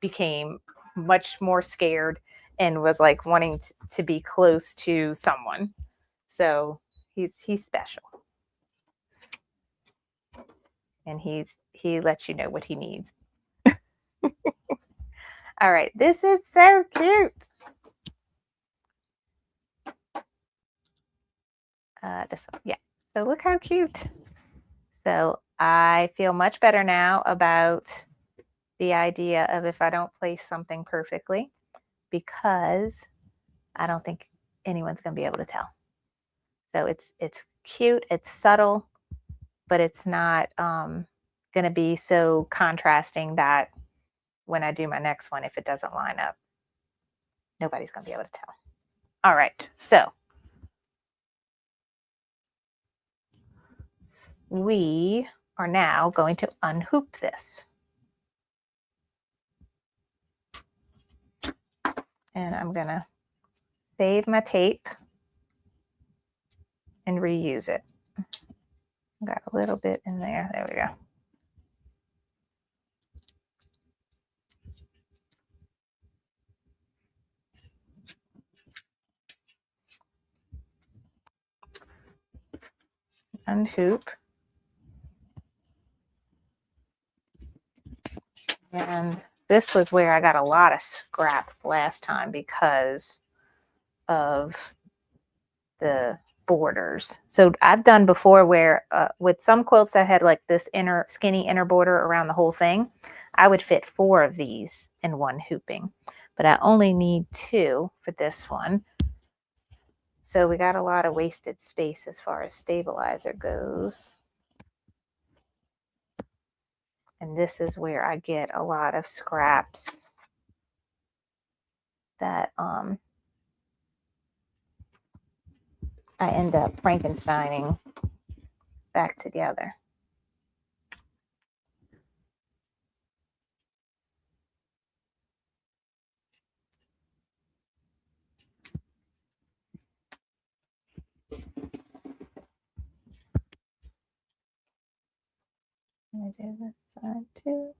became much more scared and was like wanting to be close to someone. So he's special. And he lets you know what he needs. All right, this is so cute. This one, yeah. So look how cute. So I feel much better now about the idea of if I don't place something perfectly, because I don't think anyone's going to be able to tell. So it's cute, it's subtle, but it's not going to be so contrasting that when I do my next one, if it doesn't line up, nobody's going to be able to tell. All right, so we are now going to unhoop this. And I'm going to save my tape and reuse it. Got a little bit in there. There we go. Unhoop. And this was where I got a lot of scraps last time because of the borders. So I've done before where with some quilts that had like this skinny inner border around the whole thing, I would fit 4 of these in one hooping, but I only need 2 for this one. So we got a lot of wasted space as far as stabilizer goes. And this is where I get a lot of scraps that I end up Frankensteining back together. Let me do this side too.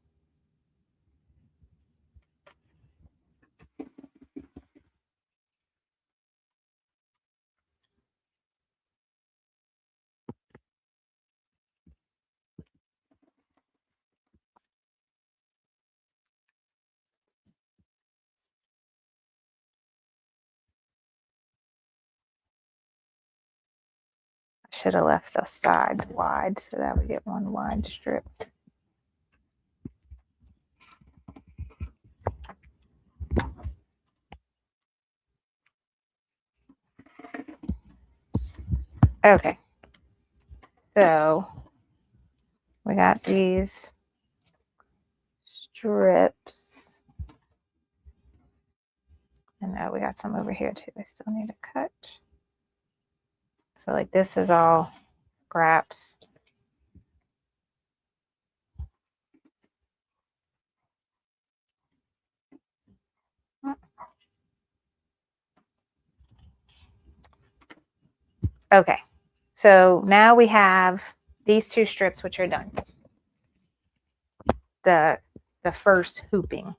I should have left the sides wide so that we get one wide strip. Okay, so we got these strips, and now we got some over here too. I still need to cut. So like this is all scraps. Okay, so now we have these 2 strips which are done. The first hooping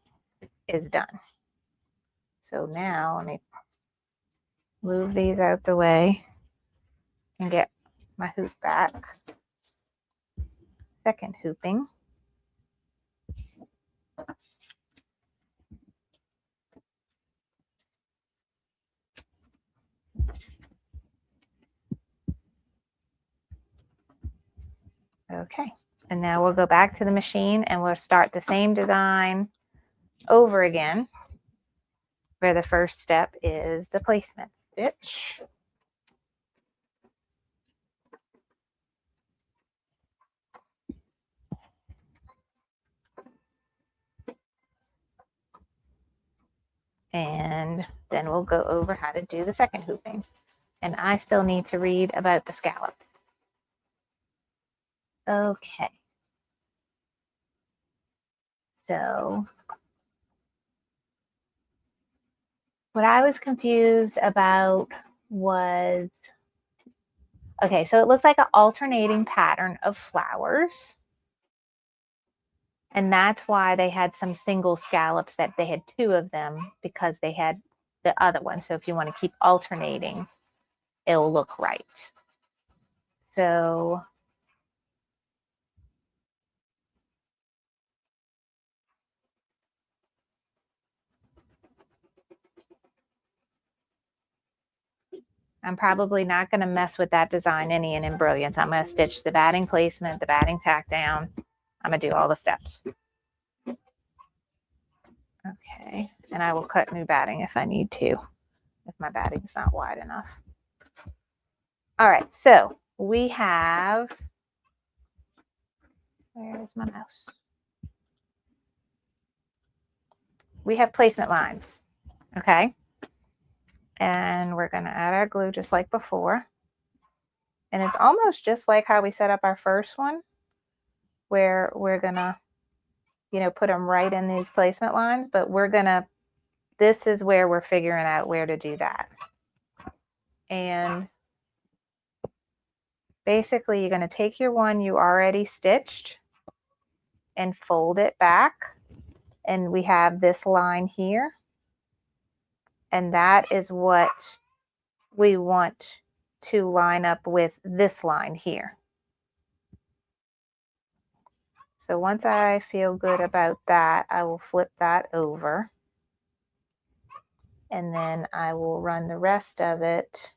is done. So now let me move these out the way and get my hoop back. Second hooping. Okay, and now we'll go back to the machine and we'll start the same design over again. where the first step is the placement stitch. And then we'll go over how to do the second hooping. And I still need to read about the scallops. Okay. So what I was confused about was, okay, so it looks like an alternating pattern of flowers. And that's why they had some single scallops, that they had 2 of them, because they had the other one. So if you want to keep alternating, it'll look right. So I'm probably not going to mess with that design any in Embriilliance. I'm going to stitch the batting placement, the batting tack down. I'm going to do all the steps. Okay, and I will cut new batting if I need to, if my batting is not wide enough. All right, so we have, where's my mouse? We have placement lines, okay? And we're going to add our glue just like before. And it's almost just like how we set up our first one, where we're going to, you know, put them right in these placement lines, but we're going to, this is where we're figuring out where to do that. And basically you're going to take your one you already stitched and fold it back. And we have this line here. And that is what we want to line up with this line here. So once I feel good about that, I will flip that over. And then I will run the rest of it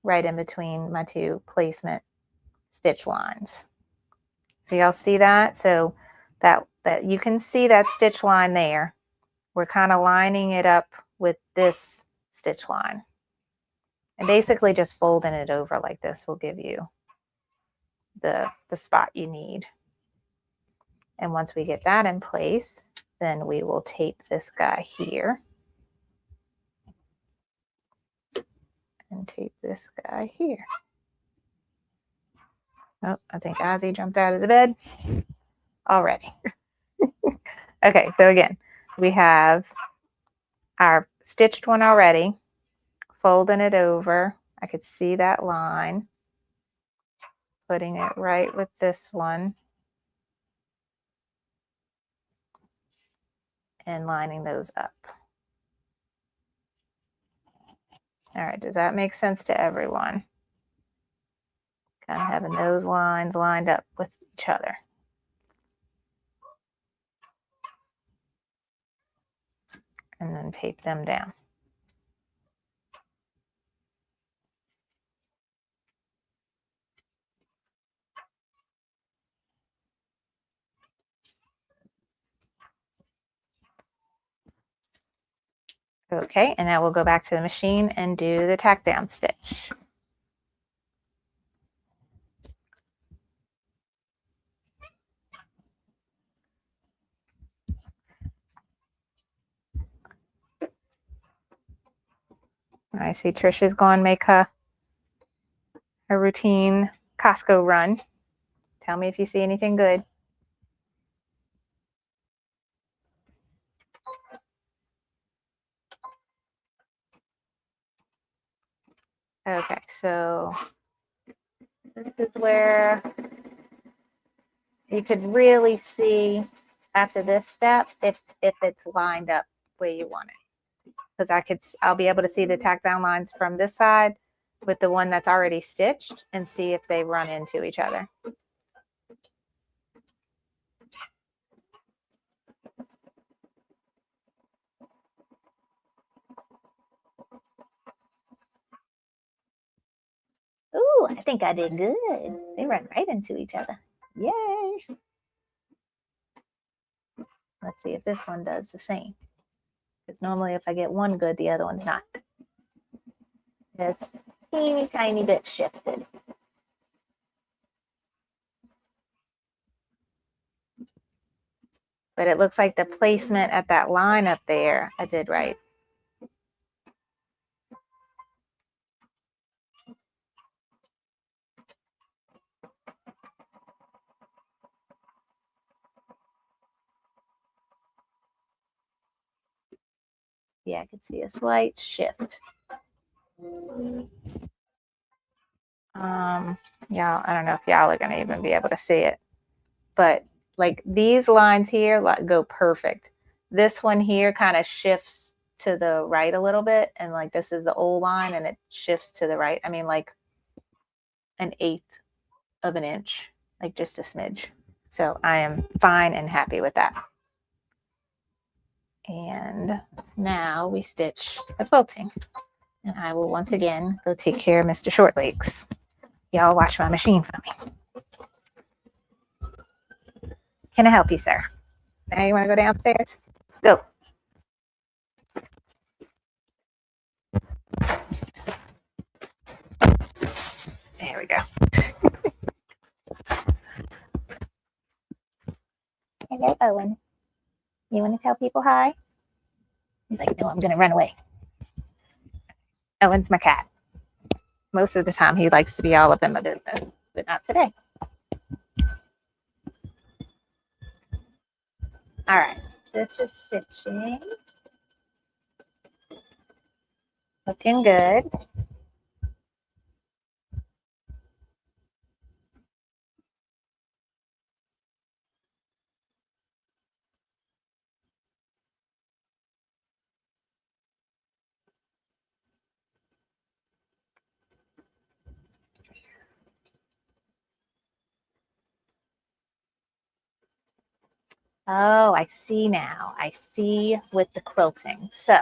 right in between my 2 placement stitch lines. So y'all see that? So that you can see that stitch line there. We're kind of lining it up with this stitch line. And basically just folding it over like this will give you the spot you need. And once we get that in place, then we will tape this guy here. And tape this guy here. Oh, I think Ozzy jumped out of the bed already. Okay, so again, we have our stitched one already, folding it over. I could see that line, putting it right with this one, and lining those up. All right, does that make sense to everyone? Kind of having those lines lined up with each other. And then tape them down. Okay, and now we'll go back to the machine and do the tack down stitch. I see Trisha's gone make her routine Costco run. Tell me if you see anything good. Okay, so this is where you could really see after this step if it's lined up where you want it. Because I'll be able to see the tack down lines from this side with the one that's already stitched and see if they run into each other. Ooh, I think I did good. They run right into each other. Yay. Let's see if this one does the same. Because normally if I get one good, the other one's not. This teeny tiny bit shifted. But it looks like the placement at that line up there, I did right. Yeah, I can see a slight shift. Yeah, I don't know if y'all are going to even be able to see it, but like these lines here go perfect. This one here kind of shifts to the right a little bit, and like this is the old line and it shifts to the right. I mean, like an eighth of an inch, like just a smidge. So I am fine and happy with that. And now we stitch the quilting. And I will once again go take care of Mr. Shortlegs. Y'all watch my machine for me. Can I help you, sir? Now you want to go downstairs? Go. There we go. Hello, Owen. You want to tell people hi? He's like, no, I'm going to run away. Owen's my cat. Most of the time, he likes to be all up in my business, but not today. All right, this is stitching. Looking good. Oh, I see now. I see with the quilting. So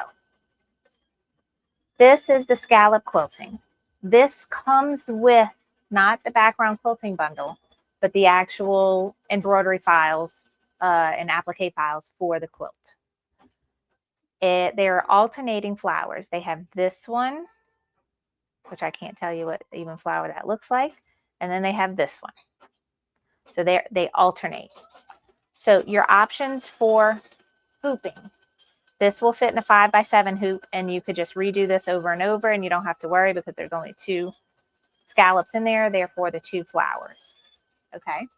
this is the scallop quilting. This comes with not the background quilting bundle, but the actual embroidery files and applique files for the quilt. They're alternating flowers. They have this one, which I can't tell you what even flower that looks like. And then they have this one. So they alternate. So your options for hooping. This will fit in a 5x7 hoop, and you could just redo this over and over, and you don't have to worry because there's only 2 scallops in there, therefore the 2 flowers. Okay.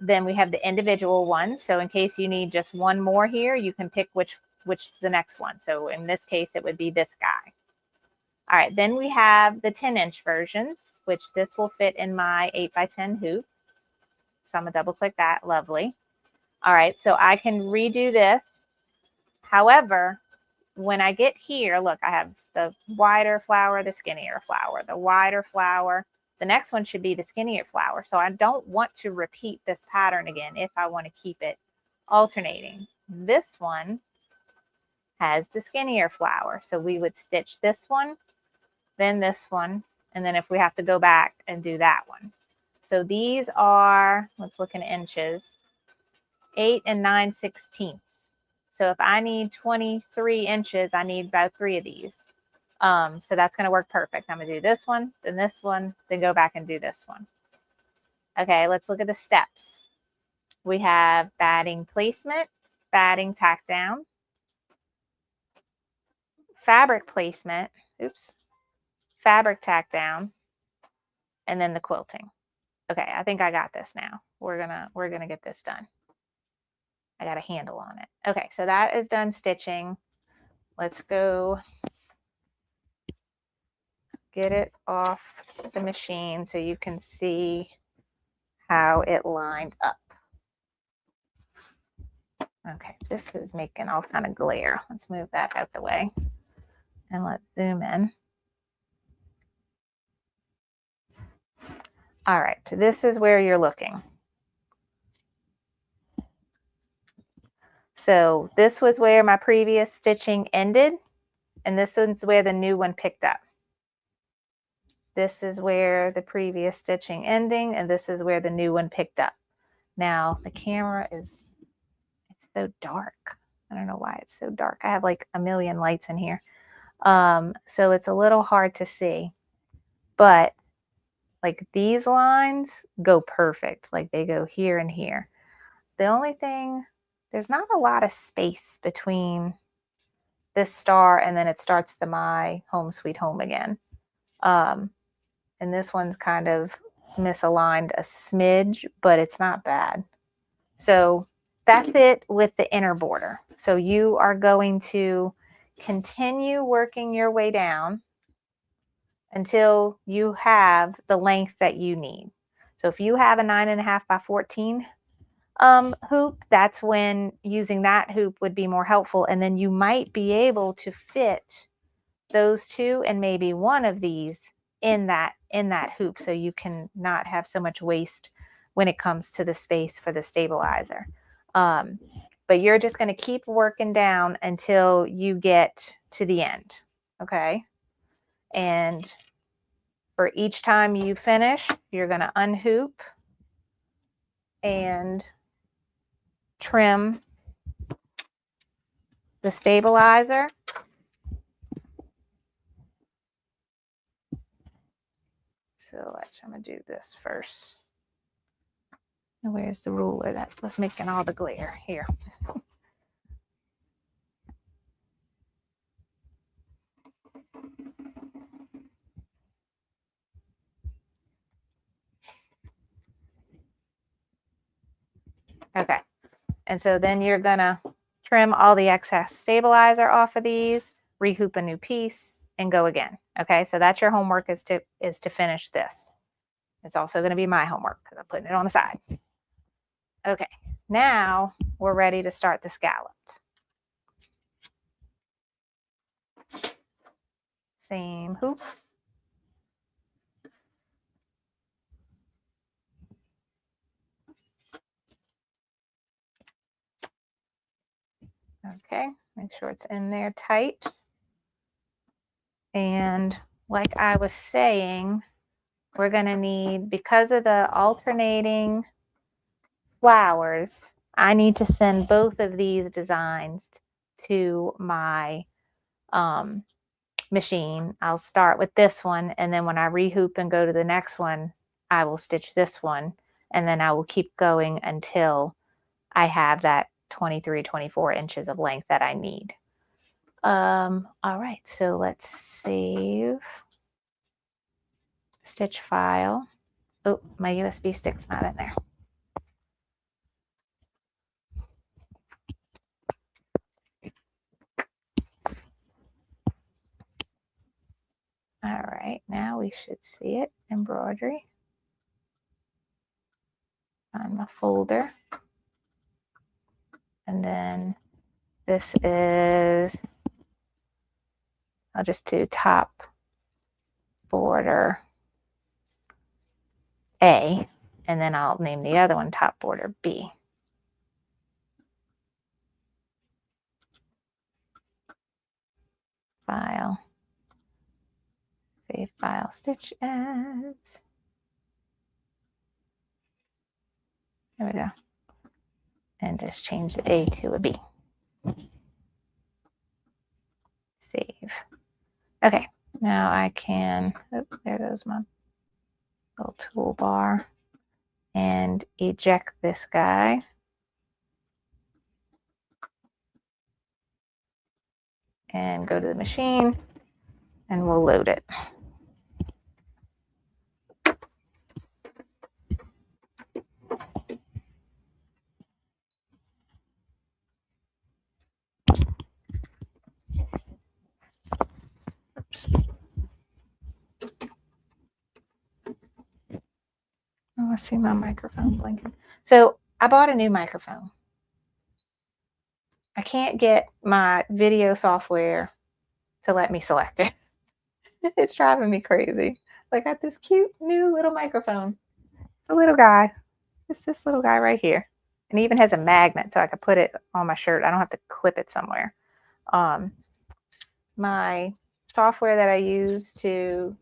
Then we have the individual ones. So in case you need just one more here, you can pick which is the next one. So in this case, it would be this guy. All right. Then we have the 10-inch versions, which this will fit in my 8x10 hoop. So I'm going to double click that. Lovely. All right. So I can redo this. However, when I get here, look, I have the wider flower, the skinnier flower, the wider flower. The next one should be the skinnier flower. So I don't want to repeat this pattern again if I want to keep it alternating. This one has the skinnier flower. So we would stitch this one, then this one, and then if we have to go back and do that one. So these are, let's look in inches, 8 and 9/16. So if I need 23 inches, I need about 3 of these. So that's going to work perfect. I'm going to do this one, then go back and do this one. Okay, let's look at the steps. We have batting placement, batting tack down, fabric placement, fabric tack down, and then the quilting. Okay, I think I got this now. We're gonna get this done. I got a handle on it. Okay, so that is done stitching. Let's go get it off the machine so you can see how it lined up. Okay, this is making all kind of glare. Let's move that out the way and let's zoom in. All right, so this is where you're looking. So this was where my previous stitching ended, and this one's where the new one picked up. This is where the previous stitching ending, and this is where the new one picked up. Now the camera it's so dark. I don't know why it's so dark. I have like a million lights in here. So it's a little hard to see, but like these lines go perfect. Like they go here and here. The only thing, there's not a lot of space between this star and then it starts the My Home Sweet Home again. And this one's kind of misaligned a smidge, but it's not bad. So that's it with the inner border. So you are going to continue working your way down until you have the length that you need. So if you have a 9.5 by 14 hoop, that's when using that hoop would be more helpful. And then you might be able to fit those two and maybe one of these in that hoop, so you can not have so much waste when it comes to the space for the stabilizer. But you're just going to keep working down until you get to the end. Okay. And for each time you finish, you're going to unhoop and trim the stabilizer. So I'm going to do this first. Where's the ruler? That's making all the glare here. Okay. And so then you're going to trim all the excess stabilizer off of these, rehoop a new piece, and go again. Okay, so that's your homework, is to finish this. It's also going to be my homework because I'm putting it on the side. Okay, now we're ready to start the scalloped. Same hoop. Okay, make sure it's in there tight. And like I was saying, we're going to need, because of the alternating flowers, I need to send both of these designs to my machine. I'll start with this one, and then when I rehoop and go to the next one, I will stitch this one, and then I will keep going until I have that 23, 24 inches of length that I need. All right, so let's save stitch file. Oh, my USB stick's not in there. All right, now we should see it. Embroidery. On my folder. And then this is, I'll just do top border A, and then I'll name the other one top border B. File, save file, stitch as. There we go. And just change the A to a B. Save. Okay, now I can, oh, there goes my little toolbar, and eject this guy. And go to the machine, and we'll load it. Oops. Oh, I see my microphone blinking. So I bought a new microphone. I can't get my video software to let me select it. It's driving me crazy. Like, I got this cute new little microphone. The little guy. It's this little guy right here. And it even has a magnet so I could put it on my shirt. I don't have to clip it somewhere. My software that I use to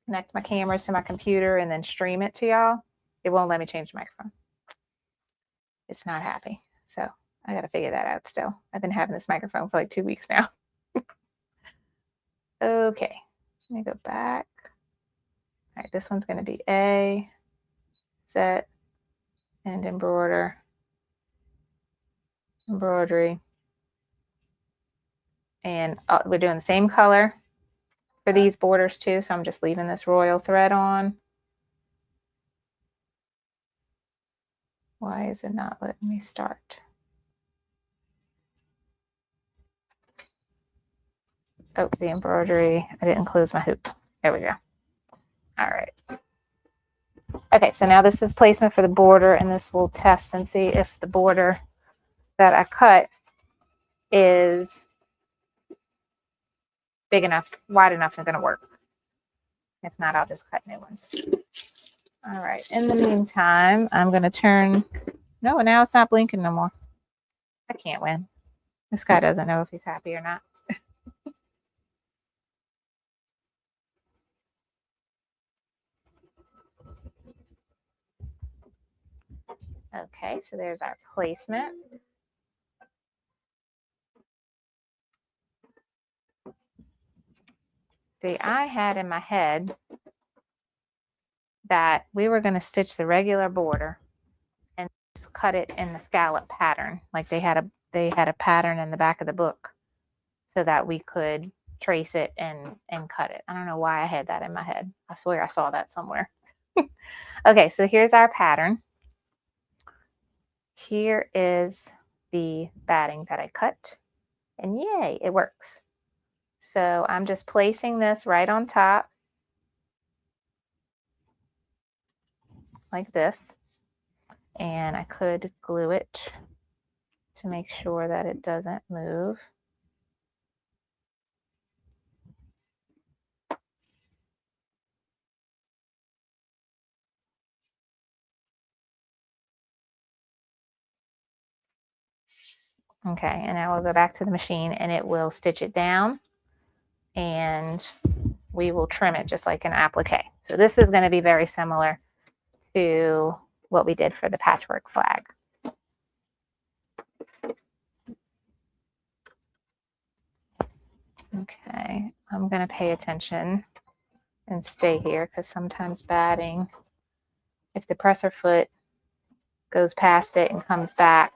connect my cameras to my computer and then stream it to y'all, it won't let me change the microphone. It's not happy. So I got to figure that out still. I've been having this microphone for like 2 weeks now. Okay, let me go back. All right, this one's going to be A, set, and embroidery. And we're doing the same color for these borders too, so I'm just leaving this royal thread on. Why is it not letting me start? Oh, the embroidery. I didn't close my hoop. There we go. All right. Okay, so now this is placement for the border, and this will test and see if the border that I cut is big enough, wide enough, and going to work. If not, I'll just cut new ones. All right. In the meantime, I'm going to turn. No, now it's not blinking no more. I can't win. This guy doesn't know if he's happy or not. Okay, so there's our placement. See, I had in my head that we were going to stitch the regular border and just cut it in the scallop pattern. Like they had a pattern in the back of the book so that we could trace it and cut it. I don't know why I had that in my head. I swear I saw that somewhere. Okay, so here's our pattern. Here is the batting that I cut, and yay, it works. So I'm just placing this right on top like this, and I could glue it to make sure that it doesn't move. Okay, and now we'll go back to the machine and it will stitch it down, and we will trim it just like an applique. So this is going to be very similar to what we did for the patchwork flag. Okay, I'm going to pay attention and stay here because sometimes batting, if the presser foot goes past it and comes back,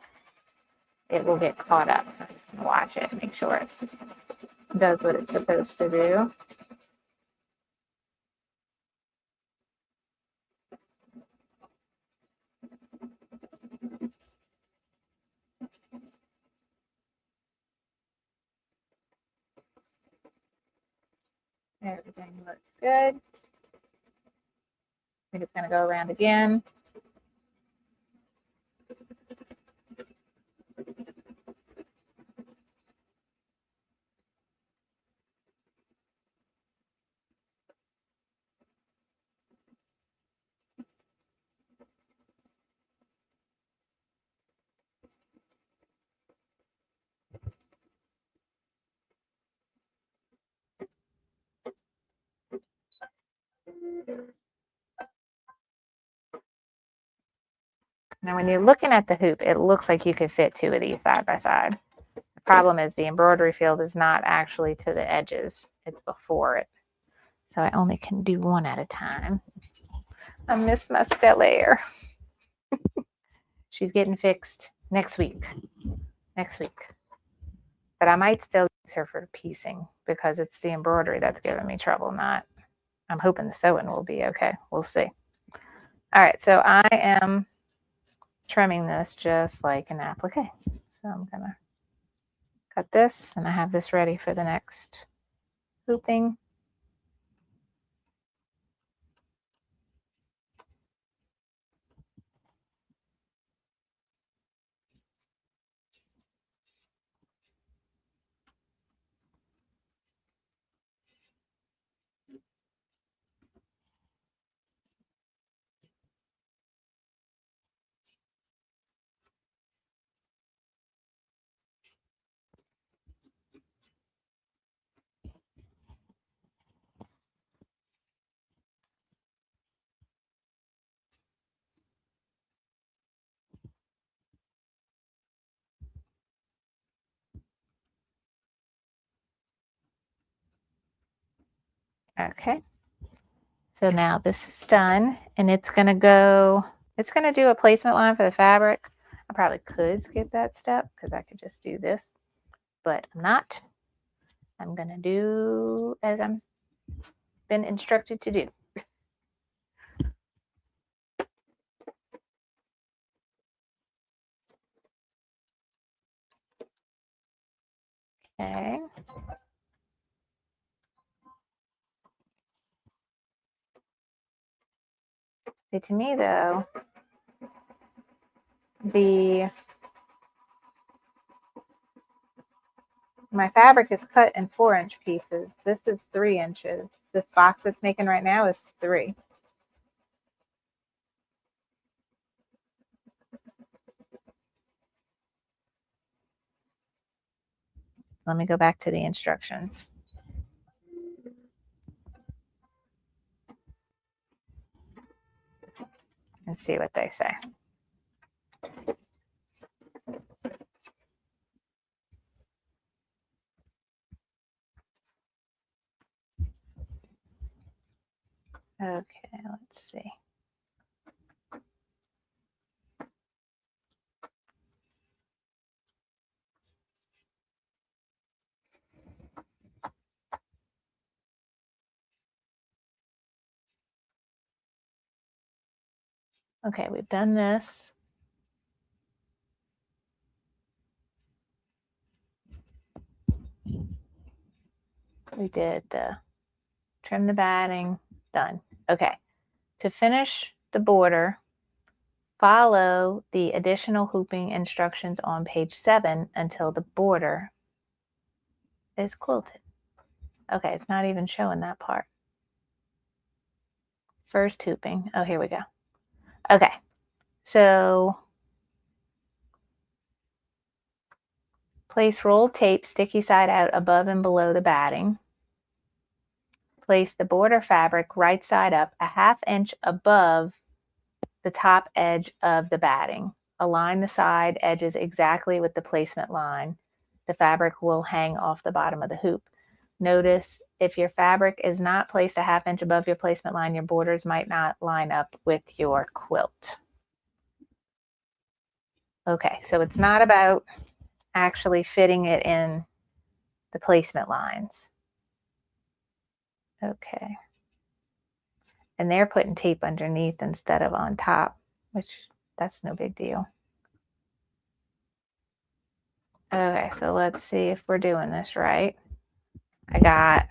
it will get caught up. I'm just going to watch it and make sure it does what it's supposed to do. Everything looks good. I think it's going to go around again. Now, when you're looking at the hoop, it looks like you could fit two of these side by side. The problem is the embroidery field is not actually to the edges. It's before it. So I only can do one at a time. I miss my Stellaire. She's getting fixed next week. But I might still use her for piecing because it's the embroidery that's giving me trouble, not. I'm hoping the sewing will be okay. We'll see. All right, so I am trimming this just like an applique. So I'm going to cut this, and I have this ready for the next hooping. Okay. So now this is done, and it's going to do a placement line for the fabric. I probably could skip that step because I could just do this, but I'm not. I'm going to do as I'm been instructed to do. Okay. See, to me though, my fabric is cut in 4-inch pieces. This is 3 inches. This box it's making right now is 3. Let me go back to the instructions and see what they say. Okay, let's see. Okay, we've done this. We did trim the batting, done. Okay, to finish the border, follow the additional hooping instructions on page 7 until the border is quilted. Okay, it's not even showing that part. First hooping. Oh, here we go. Okay, so place rolled tape sticky side out above and below the batting. Place the border fabric right side up a 1/2 inch above the top edge of the batting. Align the side edges exactly with the placement line. The fabric will hang off the bottom of the hoop. Notice if your fabric is not placed a 1/2 inch above your placement line, your borders might not line up with your quilt. Okay, so it's not about actually fitting it in the placement lines. Okay. And they're putting tape underneath instead of on top, which that's no big deal. Okay, so let's see if we're doing this right. I got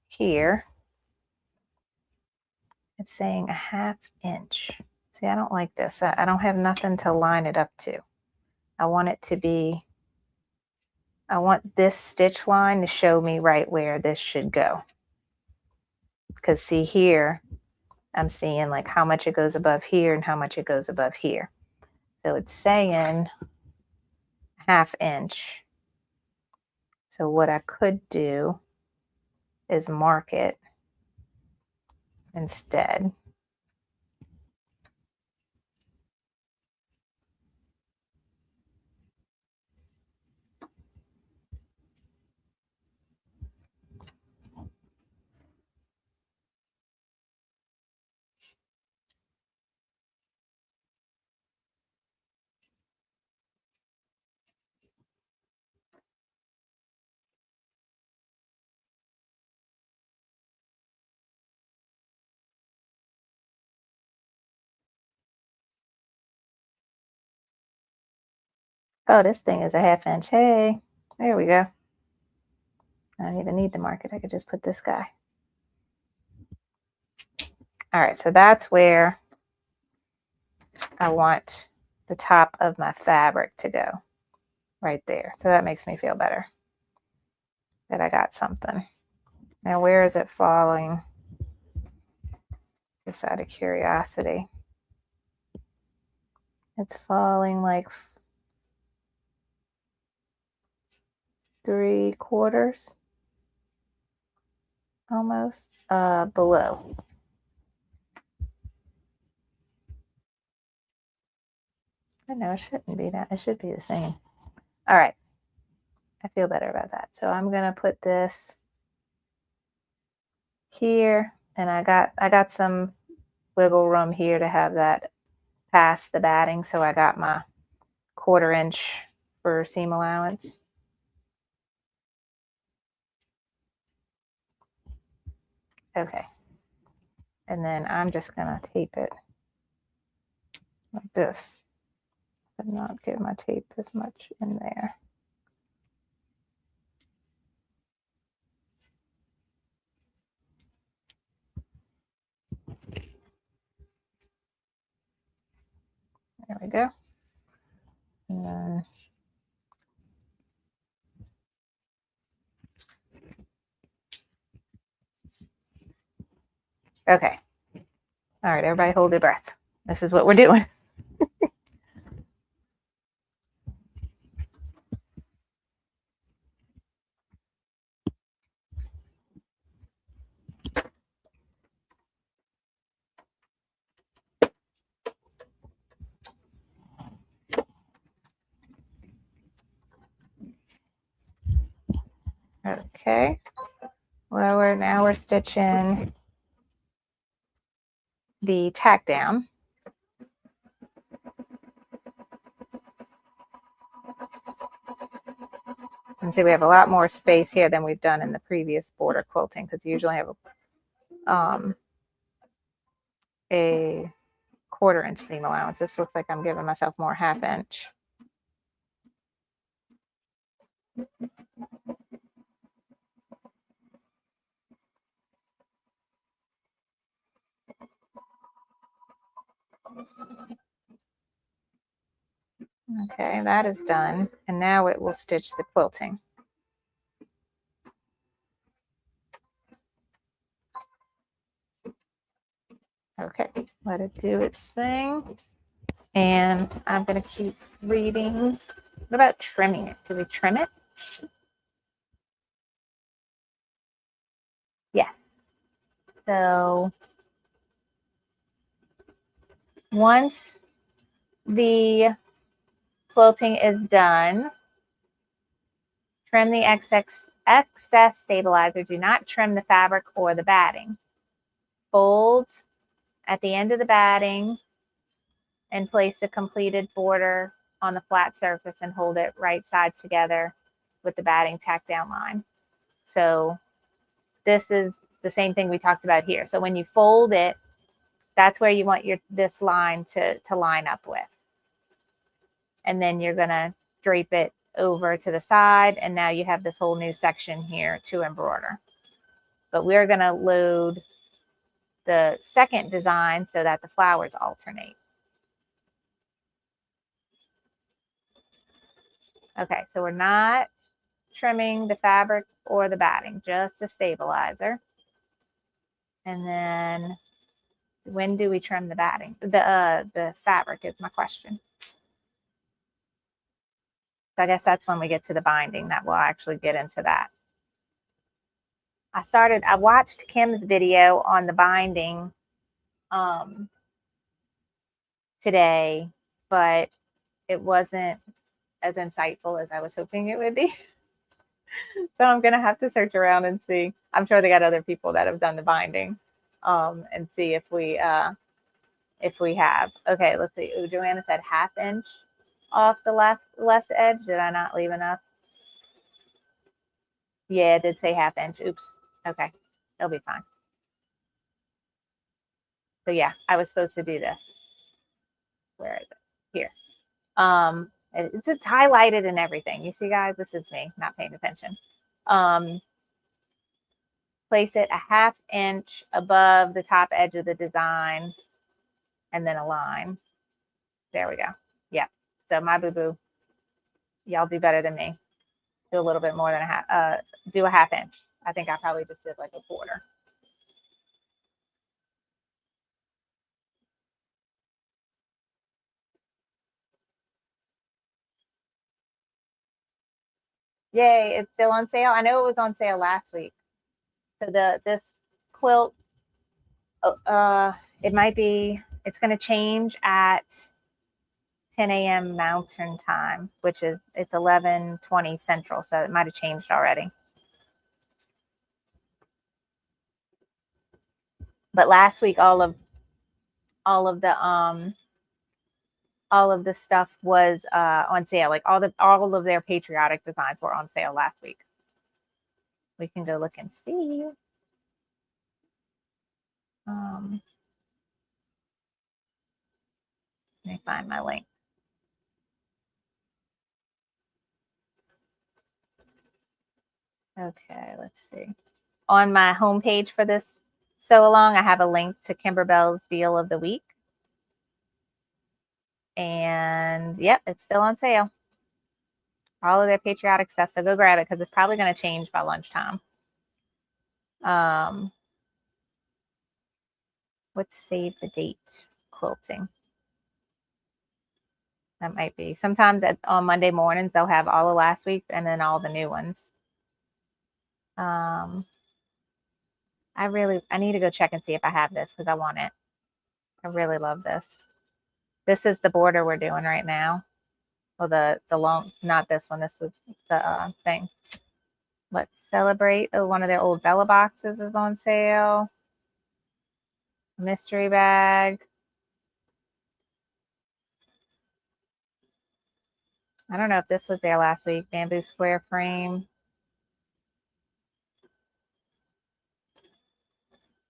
here, it's saying a 1/2 inch. See, I don't like this. I don't have nothing to line it up to. I want it to be, I want this stitch line to show me right where this should go. Because see here, I'm seeing like how much it goes above here and how much it goes above here. So it's saying 1/2 inch. So what I could do is mark it instead. Oh, this thing is a 1/2 inch. Hey, there we go. I don't even need to mark it. I could just put this guy. All right, so that's where I want the top of my fabric to go, right there. So that makes me feel better that I got something. Now, where is it falling? Just out of curiosity. It's falling like 3/4 almost below. I know it shouldn't be that. It should be the same. All right. I feel better about that. So I'm going to put this here, and I got some wiggle room here to have that past the batting, so I got my 1/4 inch for seam allowance. Okay, and then I'm just gonna tape it like this, but not give my tape as much in there. There we go. And then okay. All right, everybody hold their breath. This is what we're doing. Okay. Well, now we're stitching the tack down. And see, we have a lot more space here than we've done in the previous border quilting, because you usually have a 1/4 inch seam allowance. This looks like I'm giving myself more 1/2 inch. Okay, that is done. And now it will stitch the quilting. Okay, let it do its thing. And I'm going to keep reading. What about trimming it? Do we trim it? Yes. So once the quilting is done, trim the excess stabilizer. Do not trim the fabric or the batting. Fold at the end of the batting and place the completed border on the flat surface and hold it right sides together with the batting tacked down line. So this is the same thing we talked about here. So when you fold it, that's where you want this line to line up with. And then you're going to drape it over to the side, and now you have this whole new section here to embroider. But we're going to load the second design so that the flowers alternate. Okay, so we're not trimming the fabric or the batting, just the stabilizer. And then when do we trim the batting? The fabric is my question. So I guess that's when we get to the binding that we'll actually get into that. I watched Kim's video on the binding today, but it wasn't as insightful as I was hoping it would be. So I'm going to have to search around and see. I'm sure they got other people that have done the binding and see if we have. Okay, let's see. Ooh, Joanna said 1/2 inch off the left edge. Did I not leave enough? Yeah, it did say 1/2 inch. Oops. Okay, it'll be fine. So yeah, I was supposed to do this. Where is it? Here. It's highlighted and everything. You see, guys, this is me not paying attention. Place it 1/2 inch above the top edge of the design and then a line. There we go. Yeah. So my boo-boo, y'all do better than me. Do a little bit more than do a 1/2 inch. I think I probably just did like a 1/4. Yay, it's still on sale. I know it was on sale last week. So this quilt, it might be, it's going to change at 10 a.m. Mountain Time, which is, it's 11:20 Central. So it might have changed already. But last week, all of the stuff was on sale. Like all of their patriotic designs were on sale last week. We can go look and see. Let me find my link. Okay, let's see. On my homepage for this Sew Along, I have a link to Kimberbell's deal of the week. And yep, it's still on sale. All of their patriotic stuff. So go grab it because it's probably going to change by lunchtime. What's save the date quilting? That might be. Sometimes on Monday mornings, they'll have all of last week's and then all the new ones. I need to go check and see if I have this because I want it. I really love this. This is the border we're doing right now. Well, the long, not this one. This was the thing. Let's Celebrate. Oh, one of their old Bella boxes is on sale. Mystery bag. I don't know if this was there last week. Bamboo square frame.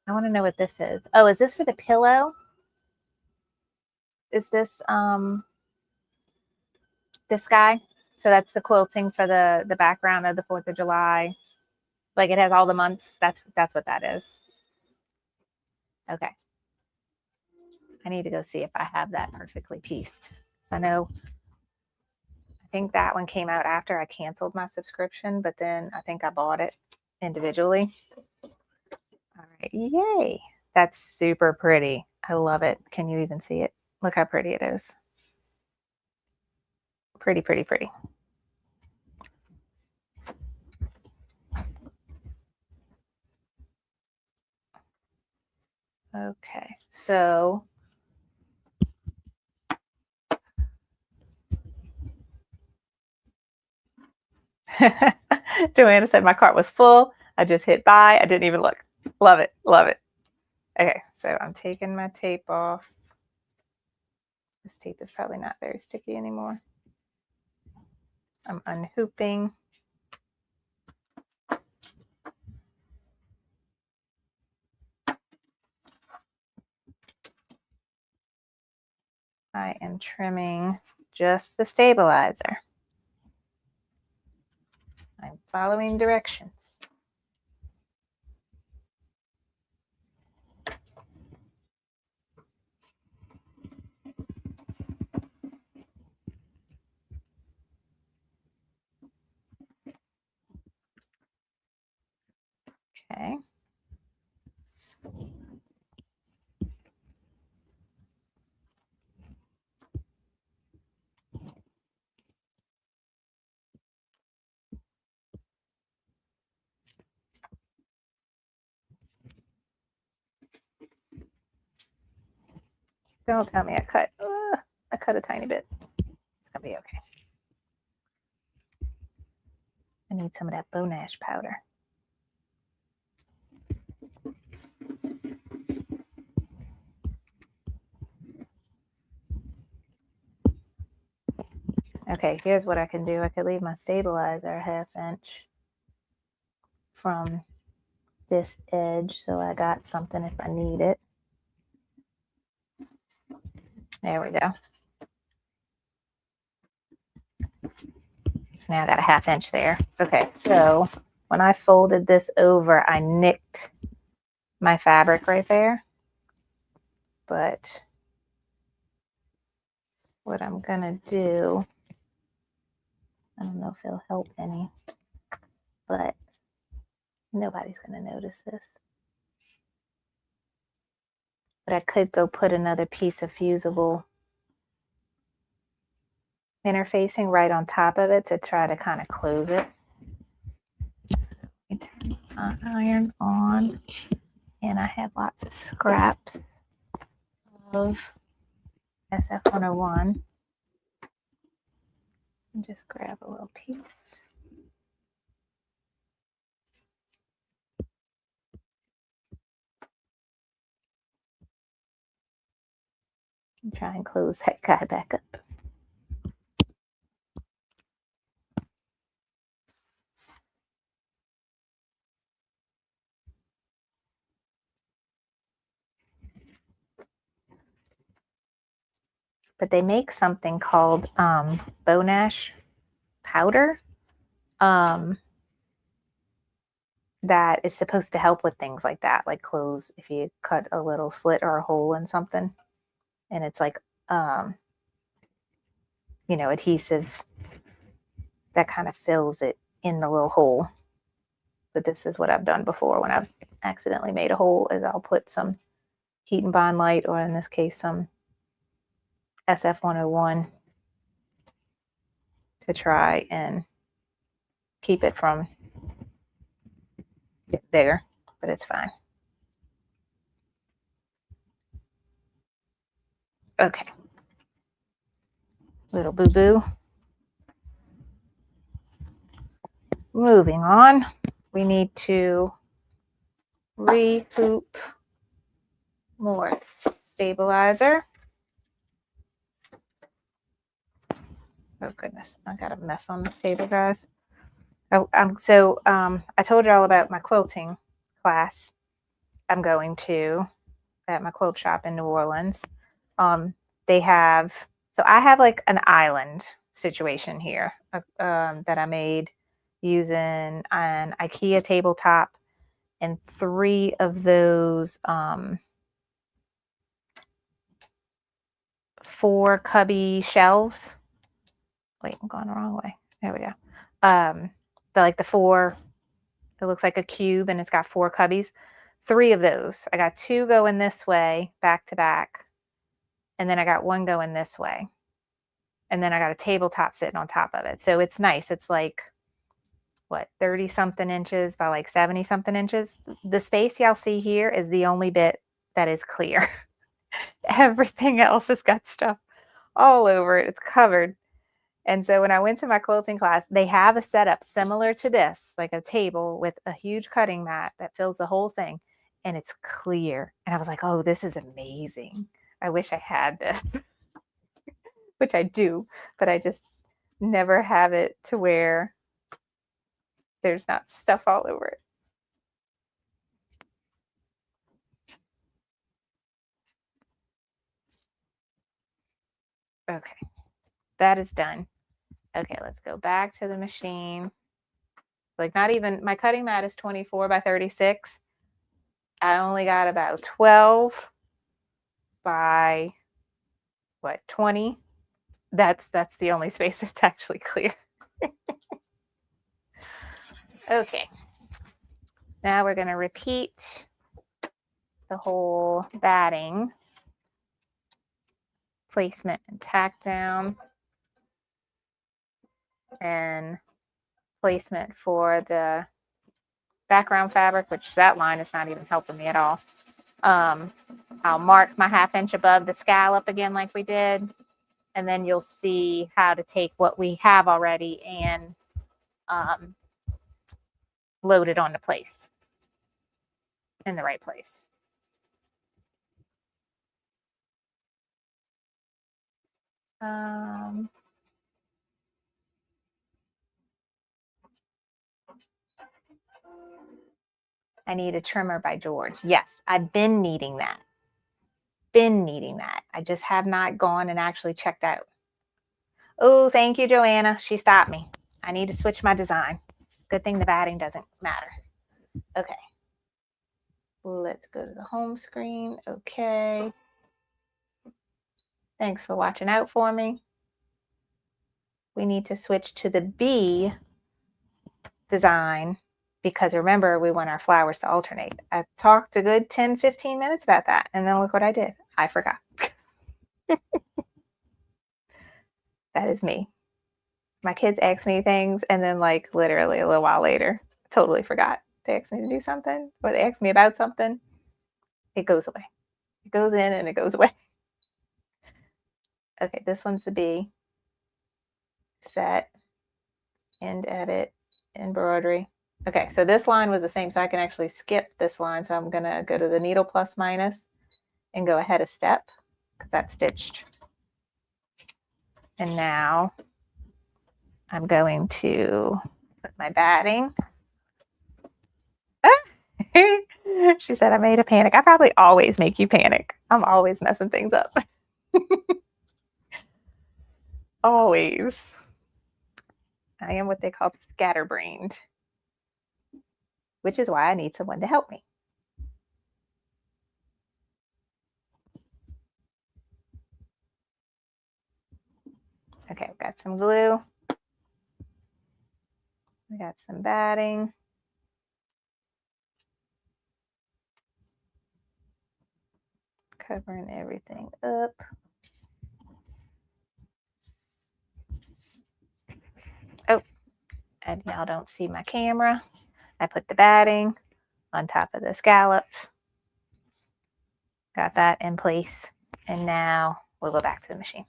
I want to know what this is. Oh, is this for the pillow? Is this this guy? So that's the quilting for the background of the 4th of July. Like it has all the months. That's what that is. Okay. I need to go see if I have that perfectly pieced. So I think that one came out after I canceled my subscription, but then I think I bought it individually. All right. Yay. That's super pretty. I love it. Can you even see it? Look how pretty it is. Pretty, pretty, pretty. Okay. So Joanna said my cart was full. I just hit buy. I didn't even look. Love it. Love it. Okay. So I'm taking my tape off. This tape is probably not very sticky anymore. I'm unhooping. I am trimming just the stabilizer. I'm following directions. Okay. Don't tell me I cut a tiny bit. It's gonna be okay. I need some of that Bonash powder. Okay, here's what I can do. I could leave my stabilizer a 1/2 inch from this edge so I got something if I need it. There we go. So now I got a 1/2 inch there. Okay, so when I folded this over, I nicked my fabric right there. But what I'm gonna do, I don't know if it'll help any, but nobody's gonna notice this. But I could go put another piece of fusible interfacing right on top of it to try to kind of close it. Turn my iron on, and I have lots of scraps of SF101. And just grab a little piece. Try and close that guy back up. But they make something called bone ash powder that is supposed to help with things like that, like clothes, if you cut a little slit or a hole in something. And it's like, you know, adhesive that kind of fills it in the little hole. But this is what I've done before when I've accidentally made a hole, is I'll put some Heat and Bond Light, or in this case, some SF101 to try and keep it from getting bigger, but it's fine. Okay. Little boo-boo. Moving on, we need to re-hoop more stabilizer. Oh goodness, I got a mess on the table, guys. Oh, I told you all about my quilting class I'm going to at my quilt shop in New Orleans. They have, so I have like an island situation here that I made using an IKEA tabletop and 3 of those 4 cubby shelves. Wait, I'm going the wrong way. There we go. The 4, it looks like a cube and it's got 4 cubbies. 3 of those. I got 2 going this way, back to back. And then I got 1 going this way. And then I got a tabletop sitting on top of it. So it's nice. It's like, what, 30 something inches by like 70 something inches. The space y'all see here is the only bit that is clear. Everything else has got stuff all over it. It's covered. And so when I went to my quilting class, they have a setup similar to this, like a table with a huge cutting mat that fills the whole thing, and it's clear. And I was like, oh, this is amazing. I wish I had this, which I do, but I just never have it to where there's not stuff all over it. Okay, that is done. Okay, let's go back to the machine. Like, not even, my cutting mat is 24 by 36. I only got about 12 by, what, 20? That's the only space that's actually clear. Okay. Now we're going to repeat the whole batting placement and tack down and placement for the background fabric, which that line is not even helping me at all. I'll mark my 1/2 inch above the scallop again like we did, and then you'll see how to take what we have already and load it onto place in the right place. I need a trimmer by George. Yes, I've been needing that. I just have not gone and actually checked out. Oh, thank you, Joanna. She stopped me. I need to switch my design. Good thing the batting doesn't matter. Okay. Let's go to the home screen. Okay. Thanks for watching out for me. We need to switch to the B design because remember, we want our flowers to alternate. I talked a good 10, 15 minutes about that. And then look what I did. I forgot. That is me. My kids ask me things and then like literally a little while later, totally forgot. They asked me to do something or they asked me about something. It goes away. It goes in and it goes away. Okay, this one's the B. Set, end edit, embroidery. Okay, so this line was the same, so I can actually skip this line. So I'm gonna go to the needle plus minus and go ahead a step because that's stitched. And now I'm going to put my batting. She said I made a panic. I probably always make you panic. I'm always messing things up. Always. I am what they call scatterbrained, which is why I need someone to help me. Okay, I've got some glue. We got some batting. Covering everything up. Oh, and y'all don't see my camera. I put the batting on top of the scallop. Got that in place. And now we'll go back to the machine.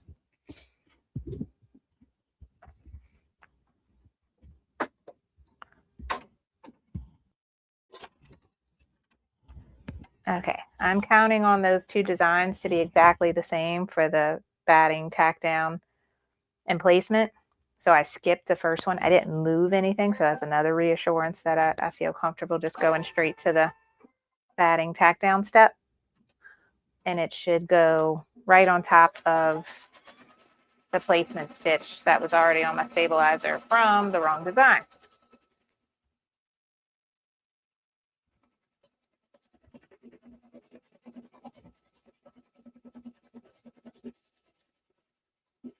Okay, I'm counting on those two designs to be exactly the same for the batting, tack down, and placement. So I skipped the first one. I didn't move anything, so that's another reassurance that I feel comfortable just going straight to the batting, tack down step. And it should go right on top of the placement stitch that was already on my stabilizer from the wrong design.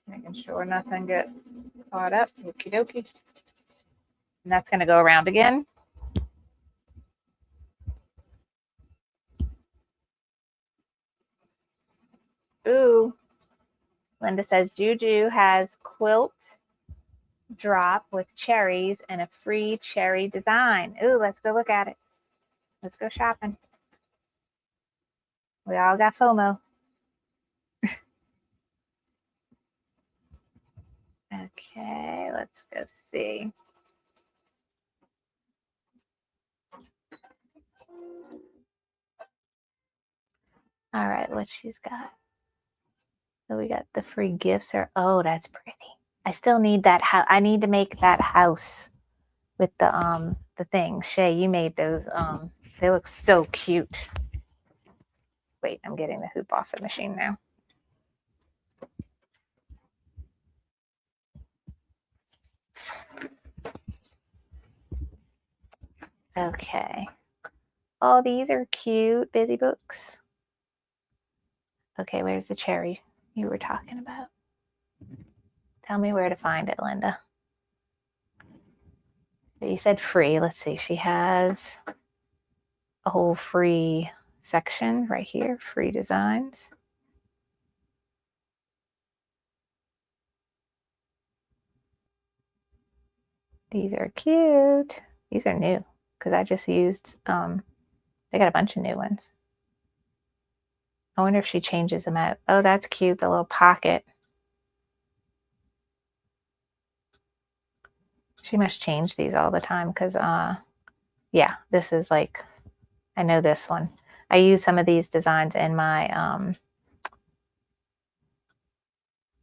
Making sure nothing gets caught up. Okie dokie. And that's going to go around again. Ooh. Linda says Juju has quilt drop with cherries and a free cherry design. Ooh, let's go look at it. Let's go shopping. We all got FOMO. Okay, let's go see. All right, what she's got. So we got the free gifts. Oh, that's pretty. I still need that house. I need to make that house with the thing. Shay, you made those. They look so cute. Wait, I'm getting the hoop off the machine now. Okay. Oh, these are cute. Busy books. Okay, where's the cherry you were talking about? Tell me where to find it, Linda. You said free. Let's see. She has a whole free section right here. Free designs. These are cute. These are new because I just used, they got a bunch of new ones. I wonder if she changes them out. Oh, that's cute. The little pocket. She must change these all the time because, yeah, this is like, I know this one. I use some of these designs in my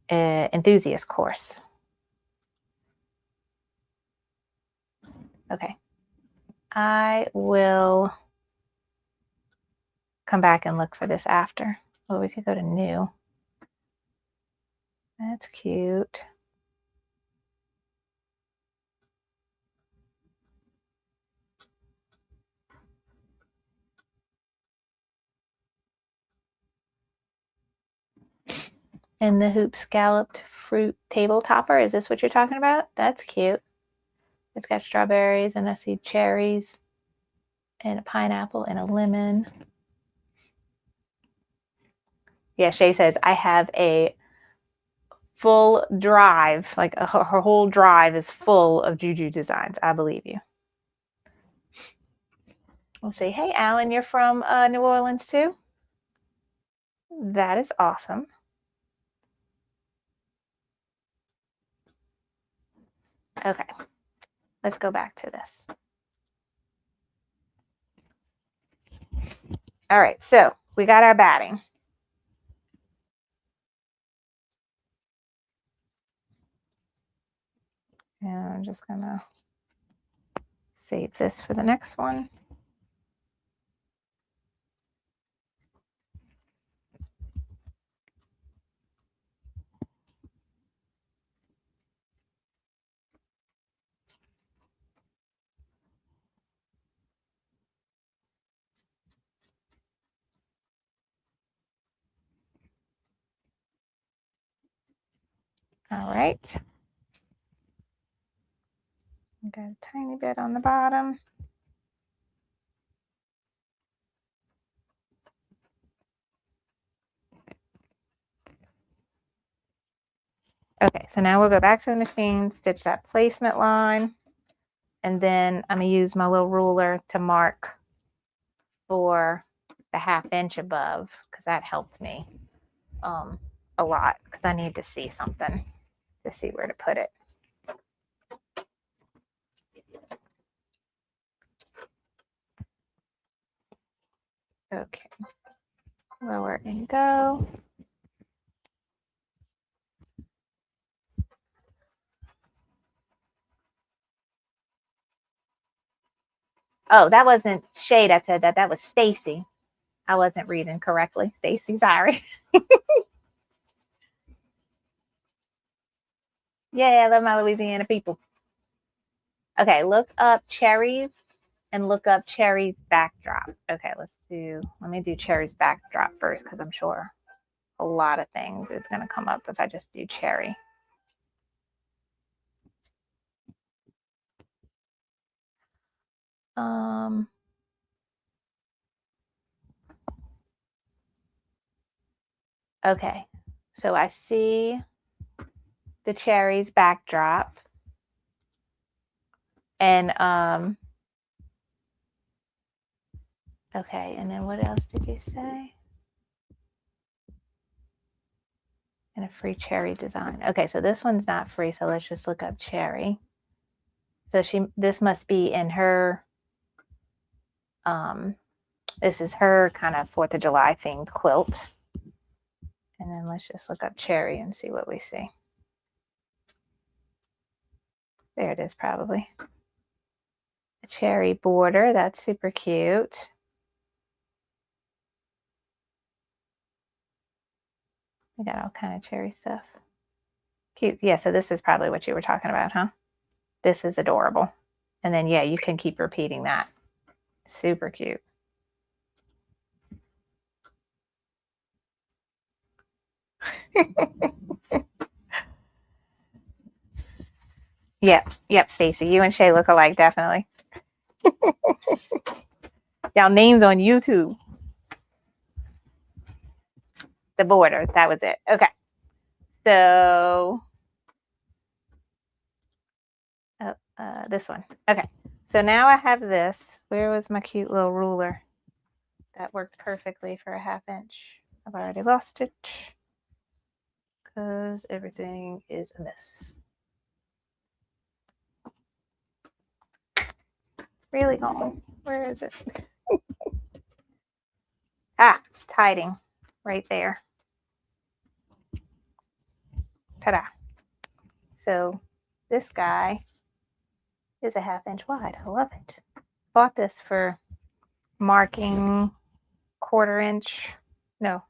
enthusiast course. Okay. I will come back and look for this after. Oh, we could go to new. That's cute. And the hoop scalloped fruit table topper. Is this what you're talking about? That's cute. It's got strawberries and I see cherries and a pineapple and a lemon. Yeah, Shay says, I have a full drive. Like her whole drive is full of Juju designs. I believe you. We'll say, hey, Alan, you're from New Orleans too? That is awesome. Okay, let's go back to this. All right, so we got our batting. And I'm just gonna save this for the next one. All right. Got a tiny bit on the bottom. Okay, so now we'll go back to the machine, stitch that placement line, and then I'm gonna use my little ruler to mark for the 1/2 inch above, because that helped me a lot, because I need to see something to see where to put it. Okay, lower and go. Oh, that wasn't Shay that said that. That was Stacy. I wasn't reading correctly. Stacy, sorry. Yeah, I love my Louisiana people. Okay, look up cherries and look up cherries backdrop. Okay, let me do cherries backdrop first, because I'm sure a lot of things is going to come up if I just do cherry. Okay, so I see the cherries backdrop, and okay, and then what else did you say? And a free cherry design. Okay, so this one's not free, so let's just look up cherry. So this must be in her, this is her kind of 4th of July themed quilt. And then let's just look up cherry and see what we see. There it is, probably. A cherry border, that's super cute. We got all kind of cherry stuff. Cute. Yeah, so this is probably what you were talking about, huh? This is adorable. And then, yeah, you can keep repeating that. Super cute. Yep, Stacy. You and Shay look alike, definitely. Y'all names on YouTube. The border, that was it. Okay. So this one. Okay. So now I have this. Where was my cute little ruler? That worked perfectly for a 1/2 inch. I've already lost it because everything is a mess. Really gone. Where is it? It's hiding right there. Ta-da. So this guy is a 1/2 inch wide. I love it. Bought this for marking 1/4 inch, no,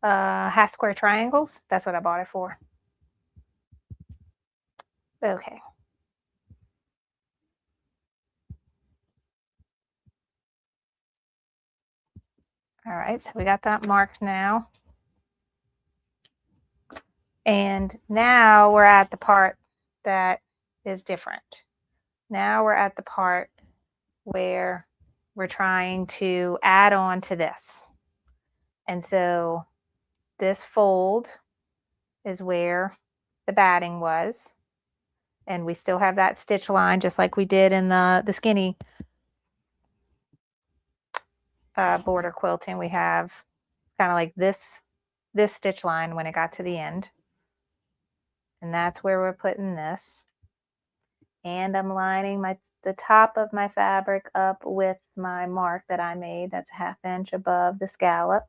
1/2 square triangles. That's what I bought it for. Okay. All right, so we got that marked now. And now we're at the part that is different. Now we're at the part where we're trying to add on to this. And so this fold is where the batting was. And we still have that stitch line just like we did in the skinny border quilting. We have kind of like this stitch line when it got to the end. And that's where we're putting this. And I'm lining the top of my fabric up with my mark that I made. That's a 1/2 inch above the scallop.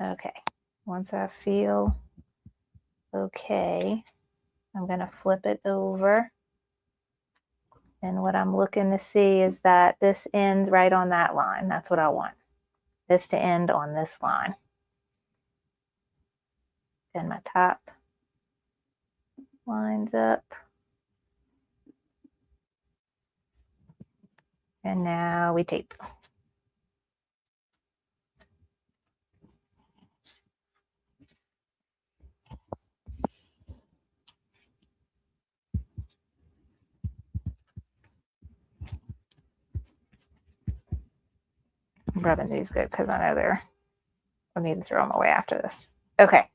Okay, once I feel okay, I'm going to flip it over. And what I'm looking to see is that this ends right on that line. That's what I want. This to end on this line. Then my top lines up. And now we tape. I'm rubbing these good because I know I'll need to throw them away after this. Okay,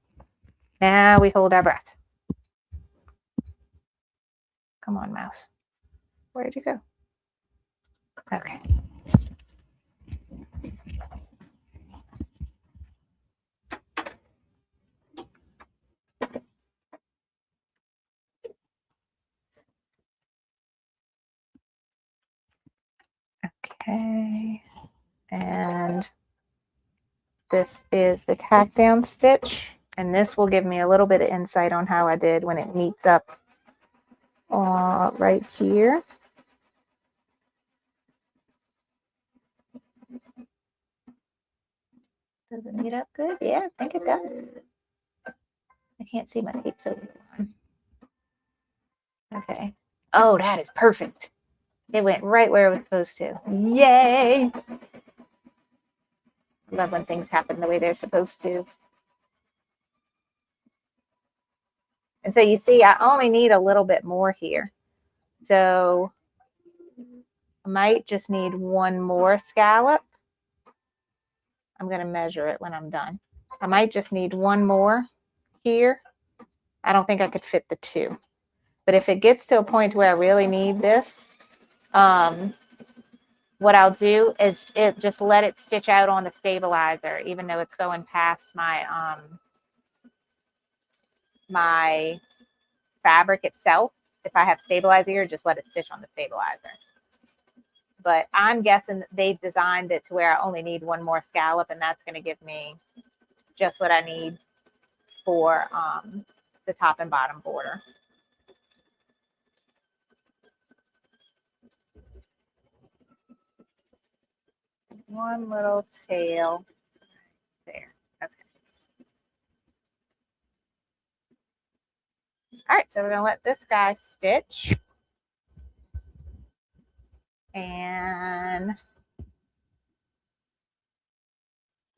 now we hold our breath. Come on, mouse. Where'd you go? Okay. Okay. And this is the tack down stitch. And this will give me a little bit of insight on how I did when it meets up right here. Does it meet up good? Yeah, I think it does. I can't see my tape so on. Okay. Oh, that is perfect. It went right where it was supposed to. Yay! Love when things happen the way they're supposed to. And so you see, I only need a little bit more here. So I might just need one more scallop. I'm going to measure it when I'm done. I might just need one more here. I don't think I could fit the two. But if it gets to a point where I really need this, what I'll do is just let it stitch out on the stabilizer, even though it's going past my my fabric itself. If I have stabilizer here, just let it stitch on the stabilizer. But I'm guessing they designed it to where I only need one more scallop, and that's going to give me just what I need for the top and bottom border. One little tail there. Okay. All right, so we're going to let this guy stitch. And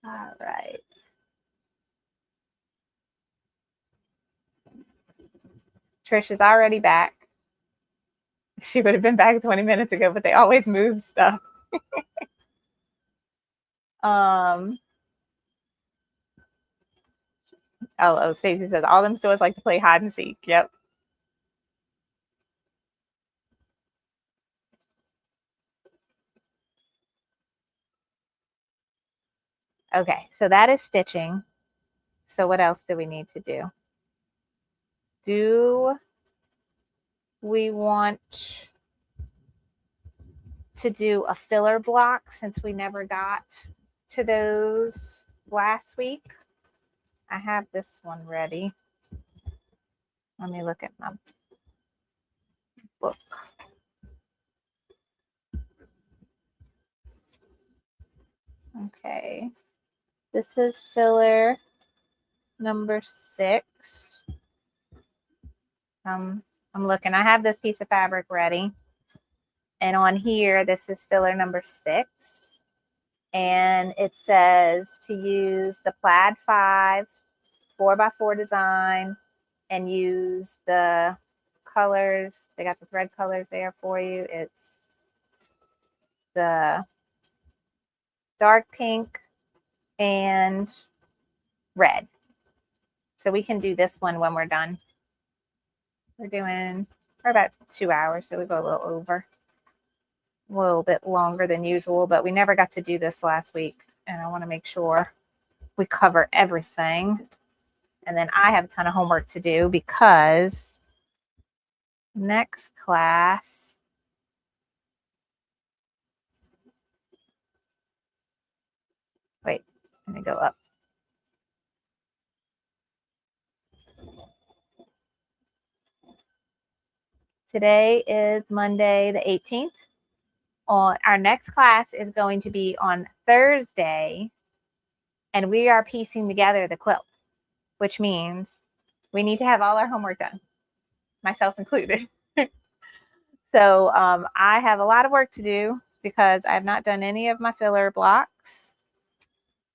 all right. Trish is already back. She would have been back 20 minutes ago, but they always move stuff. Oh, Stacey says all them stores like to play hide and seek. Yep. Okay, so that is stitching. So what else do we need to do? Do we want to do a filler block since we never got to those last week? I have this one ready. Let me look at my book. Okay. This is filler number 6. I'm looking. I have this piece of fabric ready. And on here, this is filler number 6. And it says to use the plaid 5 4x4 design and use the colors. They got the thread colors there for you. It's the dark pink and red. So we can do this one when we're done. We're doing for about 2 hours, so we go a little over. A little bit longer than usual, but we never got to do this last week, and I want to make sure we cover everything. And then I have a ton of homework to do because next class wait, let me go up. Today is Monday the 18th. Our next class is going to be on Thursday, and we are piecing together the quilt, which means we need to have all our homework done, myself included. So I have a lot of work to do because I've not done any of my filler blocks,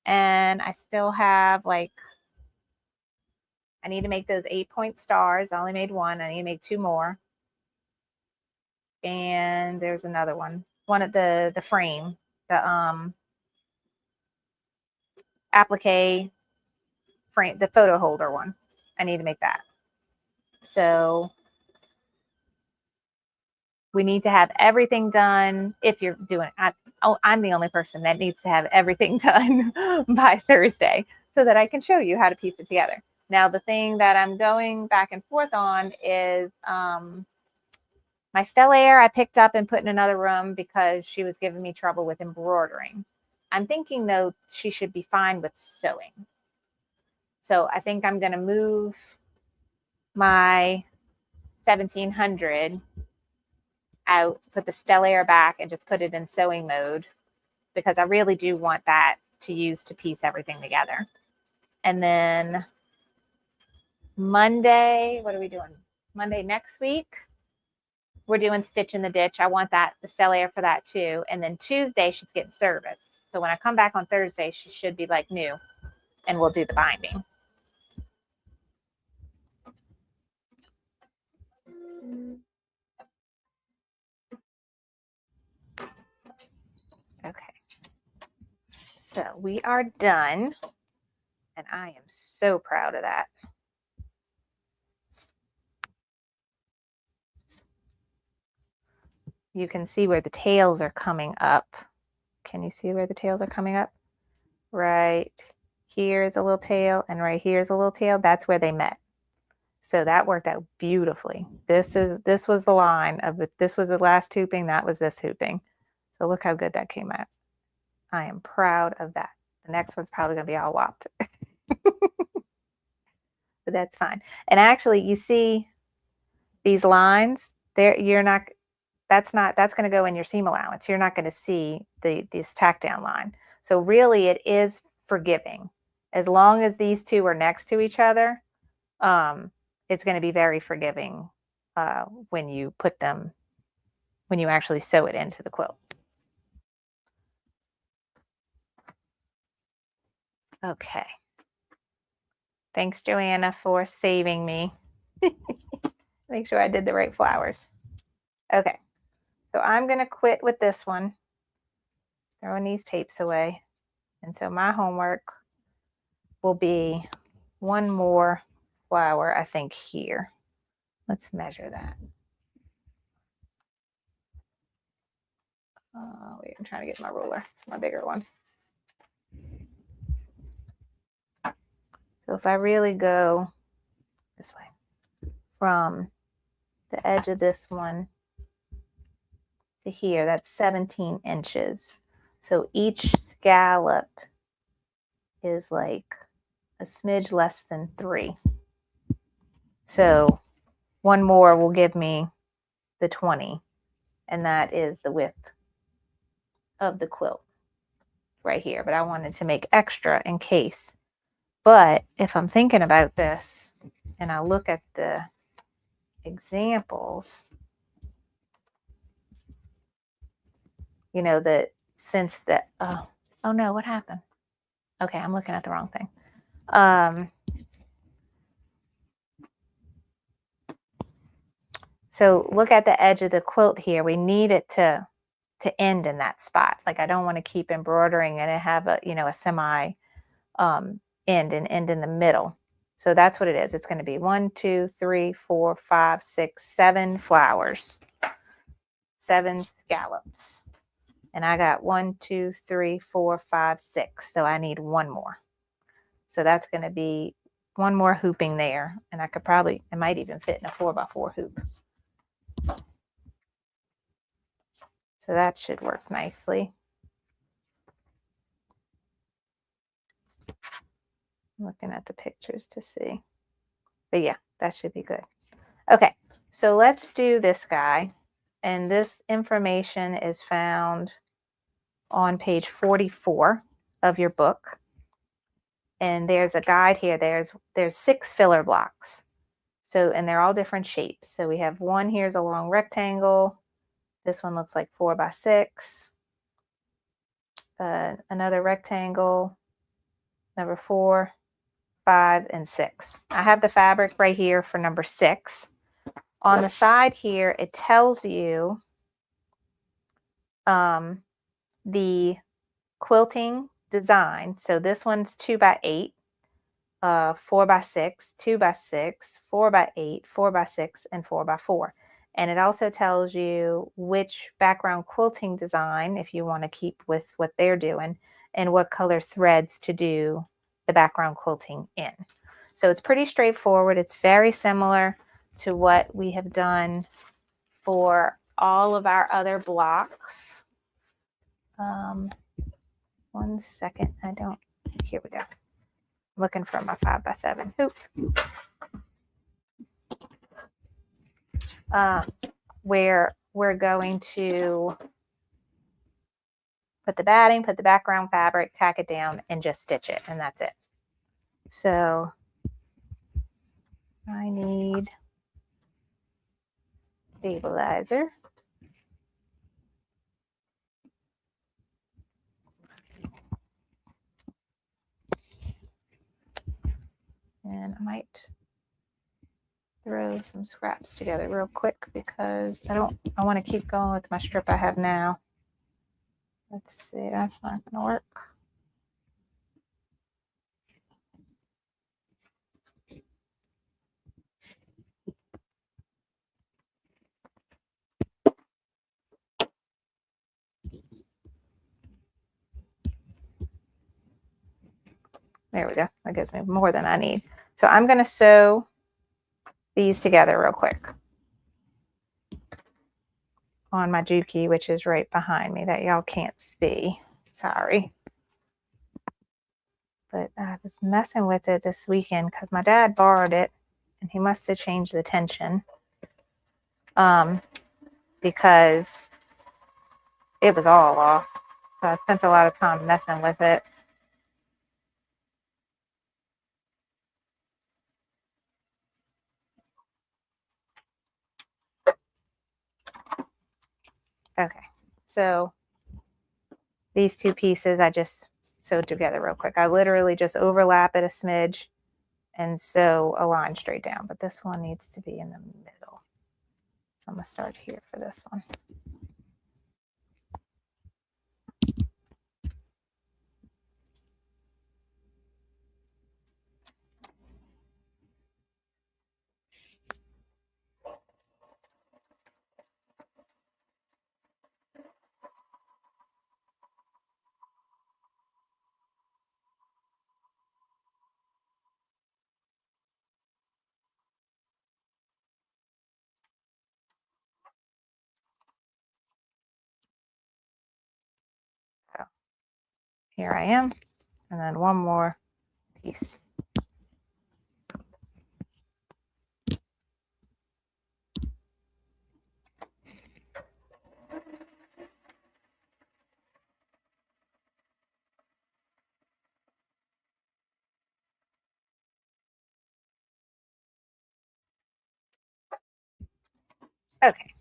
and I still have I need to make those 8-point stars. I only made one. I need to make 2 more. And there's another one of the frame, the applique frame, the photo holder one. I need to make that. So we need to have everything done. If you're doing it, I'm the only person that needs to have everything done by Thursday so that I can show you how to piece it together. Now, the thing that I'm going back and forth on is my Stellaire I picked up and put in another room because she was giving me trouble with embroidering. I'm thinking, though, she should be fine with sewing. So I think I'm going to move my 1700 out, put the Stellaire back, and just put it in sewing mode because I really do want that to use to piece everything together. And then Monday, what are we doing? Monday next week, we're doing Stitch in the Ditch. I want the Stellaire for that too. And then Tuesday, she's getting service. So when I come back on Thursday, she should be like new, and we'll do the binding. Okay. So we are done, and I am so proud of that. You can see where the tails are coming up. Can you see where the tails are coming up? Right here is a little tail, and right here is a little tail. That's where they met. So that worked out beautifully. This was the line of it. This was the last hooping. That was this hooping. So look how good that came out. I am proud of that. The next one's probably going to be all whopped. But that's fine. And actually, you see these lines there. That's going to go in your seam allowance. You're not going to see this tack down line. So really, it is forgiving. As long as these two are next to each other, it's going to be very forgiving when you actually sew it into the quilt. Okay. Thanks, Joanna, for saving me. Make sure I did the right flowers. Okay. So I'm going to quit with this one, throwing these tapes away. And so my homework will be one more flower, I think, here. Let's measure that. Wait, I'm trying to get my ruler, my bigger one. So if I really go this way, from the edge of this one to here, that's 17 inches. So each scallop is like a smidge less than 3. So one more will give me the 20, and that is the width of the quilt right here. But I wanted to make extra in case. But if I'm thinking about this and I look at the examples, you know, that since that, oh no, what happened? Okay, I'm looking at the wrong thing. So look at the edge of the quilt here. We need it to end in that spot. Like I don't want to keep embroidering and have a, you know, a semi end in the middle. So that's what it is. It's going to be 1, 2, 3, 4, 5, 6, 7 flowers, 7 scallops. And I got 1, 2, 3, 4, 5, 6. So I need one more. So that's going to be one more hooping there. And I could probably, it might even fit in a 4x4 hoop. So that should work nicely. I'm looking at the pictures to see. But yeah, that should be good. Okay, So let's do this guy. And this information is found on page 44 of your book. And there's a guide here. There's 6 filler blocks. So, and they're all different shapes. So we have one here's a long rectangle. This one looks like 4 by 6. Another rectangle, number 4, 5, and 6. I have the fabric right here for number 6. On the side here, it tells you the quilting design. So this one's 2 by 8, 4 by 6, 2 by 6, 4 by 8, 4 by 6, and 4 by 4. And it also tells you which background quilting design, if you want to keep with what they're doing, and what color threads to do the background quilting in. So it's pretty straightforward. It's very similar to what we have done for all of our other blocks. 1 second. Here we go. I'm looking for my 5 by 7 hoop. Where we're going to put the batting, put the background fabric, tack it down, and just stitch it, and that's it. So I need stabilizer. And I might throw some scraps together real quick because I want to keep going with my strip I have now. Let's see, that's not going to work. There we go. That gives me more than I need. So I'm going to sew these together real quick on my Juki, which is right behind me that y'all can't see. Sorry. But I was messing with it this weekend because my dad borrowed it and he must have changed the tension because it was all off. So I spent a lot of time messing with it. Okay, so these 2 pieces I just sewed together real quick. I literally just overlap it a smidge and sew a line straight down, but this one needs to be in the middle. So I'm going to start here for this one. So here I am, and then one more piece. Okay.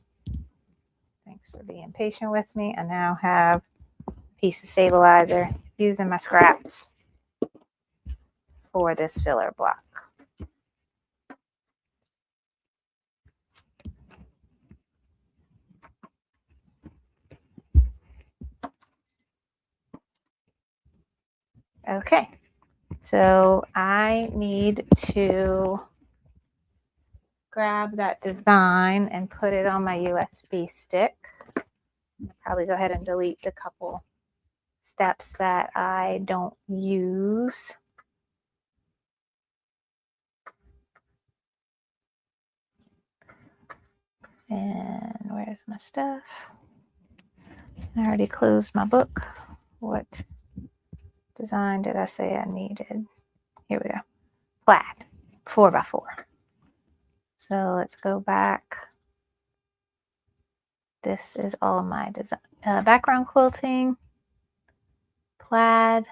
Thanks for being patient with me. I now have a piece of stabilizer using my scraps for this filler block. Okay, so I need to grab that design and put it on my USB stick. I'll probably go ahead and delete the couple steps that I don't use. And where's my stuff? I already closed my book. What design did I say I needed? Here we go. Plaid, 4 by 4. So So let's go back. This is all my design, background quilting, plaid,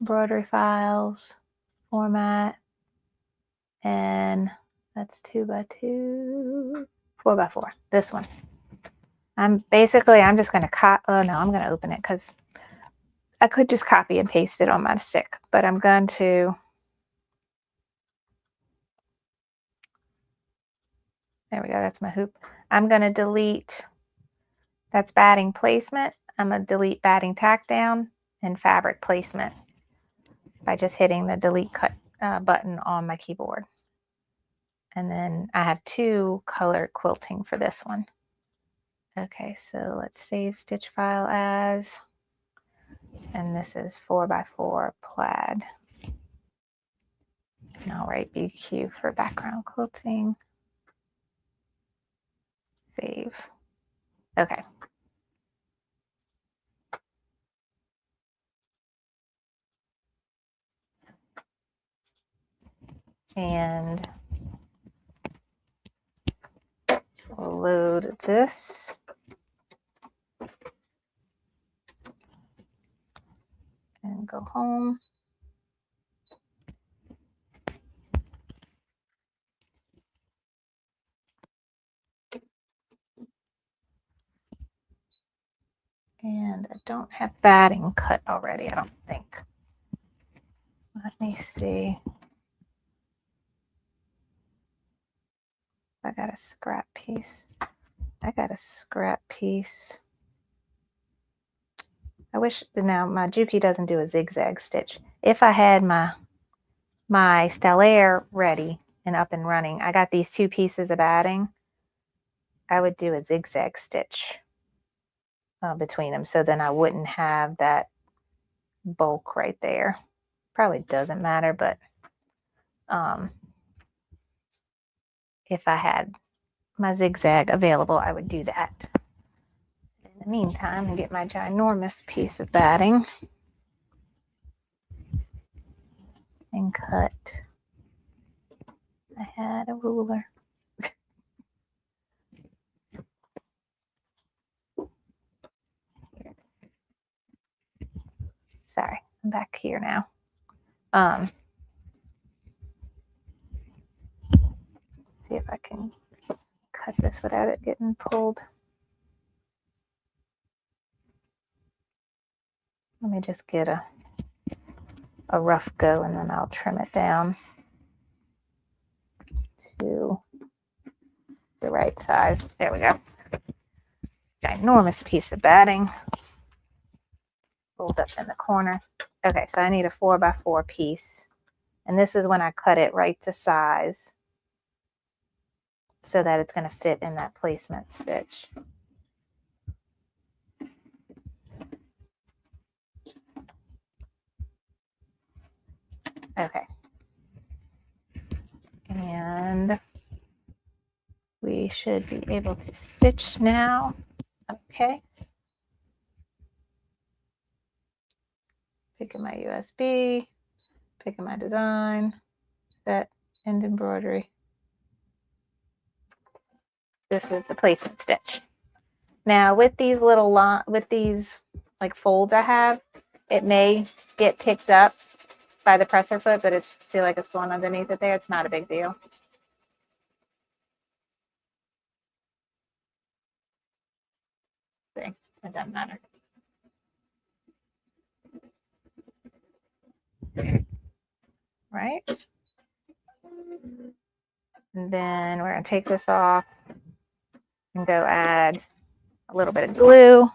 embroidery files, format, and that's 2x2, 4x4, this one. I'm just going to oh no, I'm going to open it because I could just copy and paste it on my stick, but I'm going to, there we go, that's my hoop. I'm going to delete, that's batting placement. I'm going to delete batting tack down and fabric placement by just hitting the delete cut button on my keyboard. And then I have 2 color quilting for this one. Okay, so let's save stitch file as, and this is 4x4 plaid. And I'll write BQ for background quilting. Save. Okay. And we'll load this. And go home. And I don't have batting cut already, I don't think. Let me see. I got a scrap piece. I wish, now my Juki doesn't do a zigzag stitch. If I had my Stellaire ready and up and running, I got these 2 pieces of batting, I would do a zigzag stitch between them, so then I wouldn't have that bulk right there. Probably doesn't matter, but if I had my zigzag available, I would do that. In the meantime, I get my ginormous piece of batting and cut. I had a ruler. Sorry, I'm back here now. See if I can cut this without it getting pulled. Let me just get a rough go, and then I'll trim it down to the right size. There we go. Ginormous piece of batting rolled up in the corner. Okay, so I need a 4x4 piece, and this is when I cut it right to size so that it's going to fit in that placement stitch. Okay, and we should be able to stitch now. Okay, picking my USB, picking my design, set, end embroidery. This is the placement stitch. Now with these little like folds I have, it may get picked up by the presser foot, but it's see like it's going underneath it there. It's not a big deal. See, it doesn't matter. Right? And then we're going to take this off and go add a little bit of glue.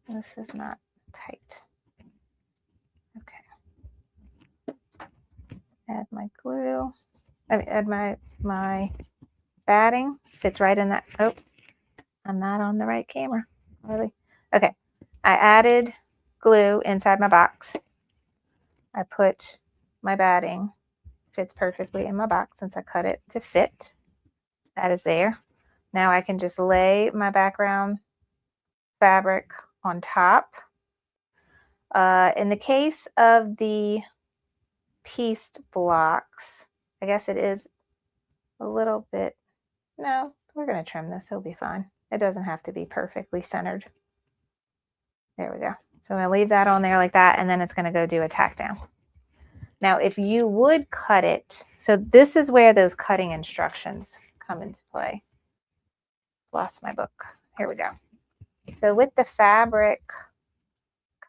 This is not tight. Okay. Add my glue. Add my batting. Fits right in that. Oh, I'm not on the right camera. Really? Okay. I added glue inside my box. I put my batting. Fits perfectly in my box since I cut it to fit. That is there. Now I can just lay my background fabric on top. In the case of the pieced blocks, I guess it is a little bit, no, we're going to trim this. It'll be fine. It doesn't have to be perfectly centered. There we go. So I'm going to leave that on there like that, and then it's going to go do a tack down. Now, if you would cut it, so this is where those cutting instructions come into play. Lost my book. Here we go. So with the fabric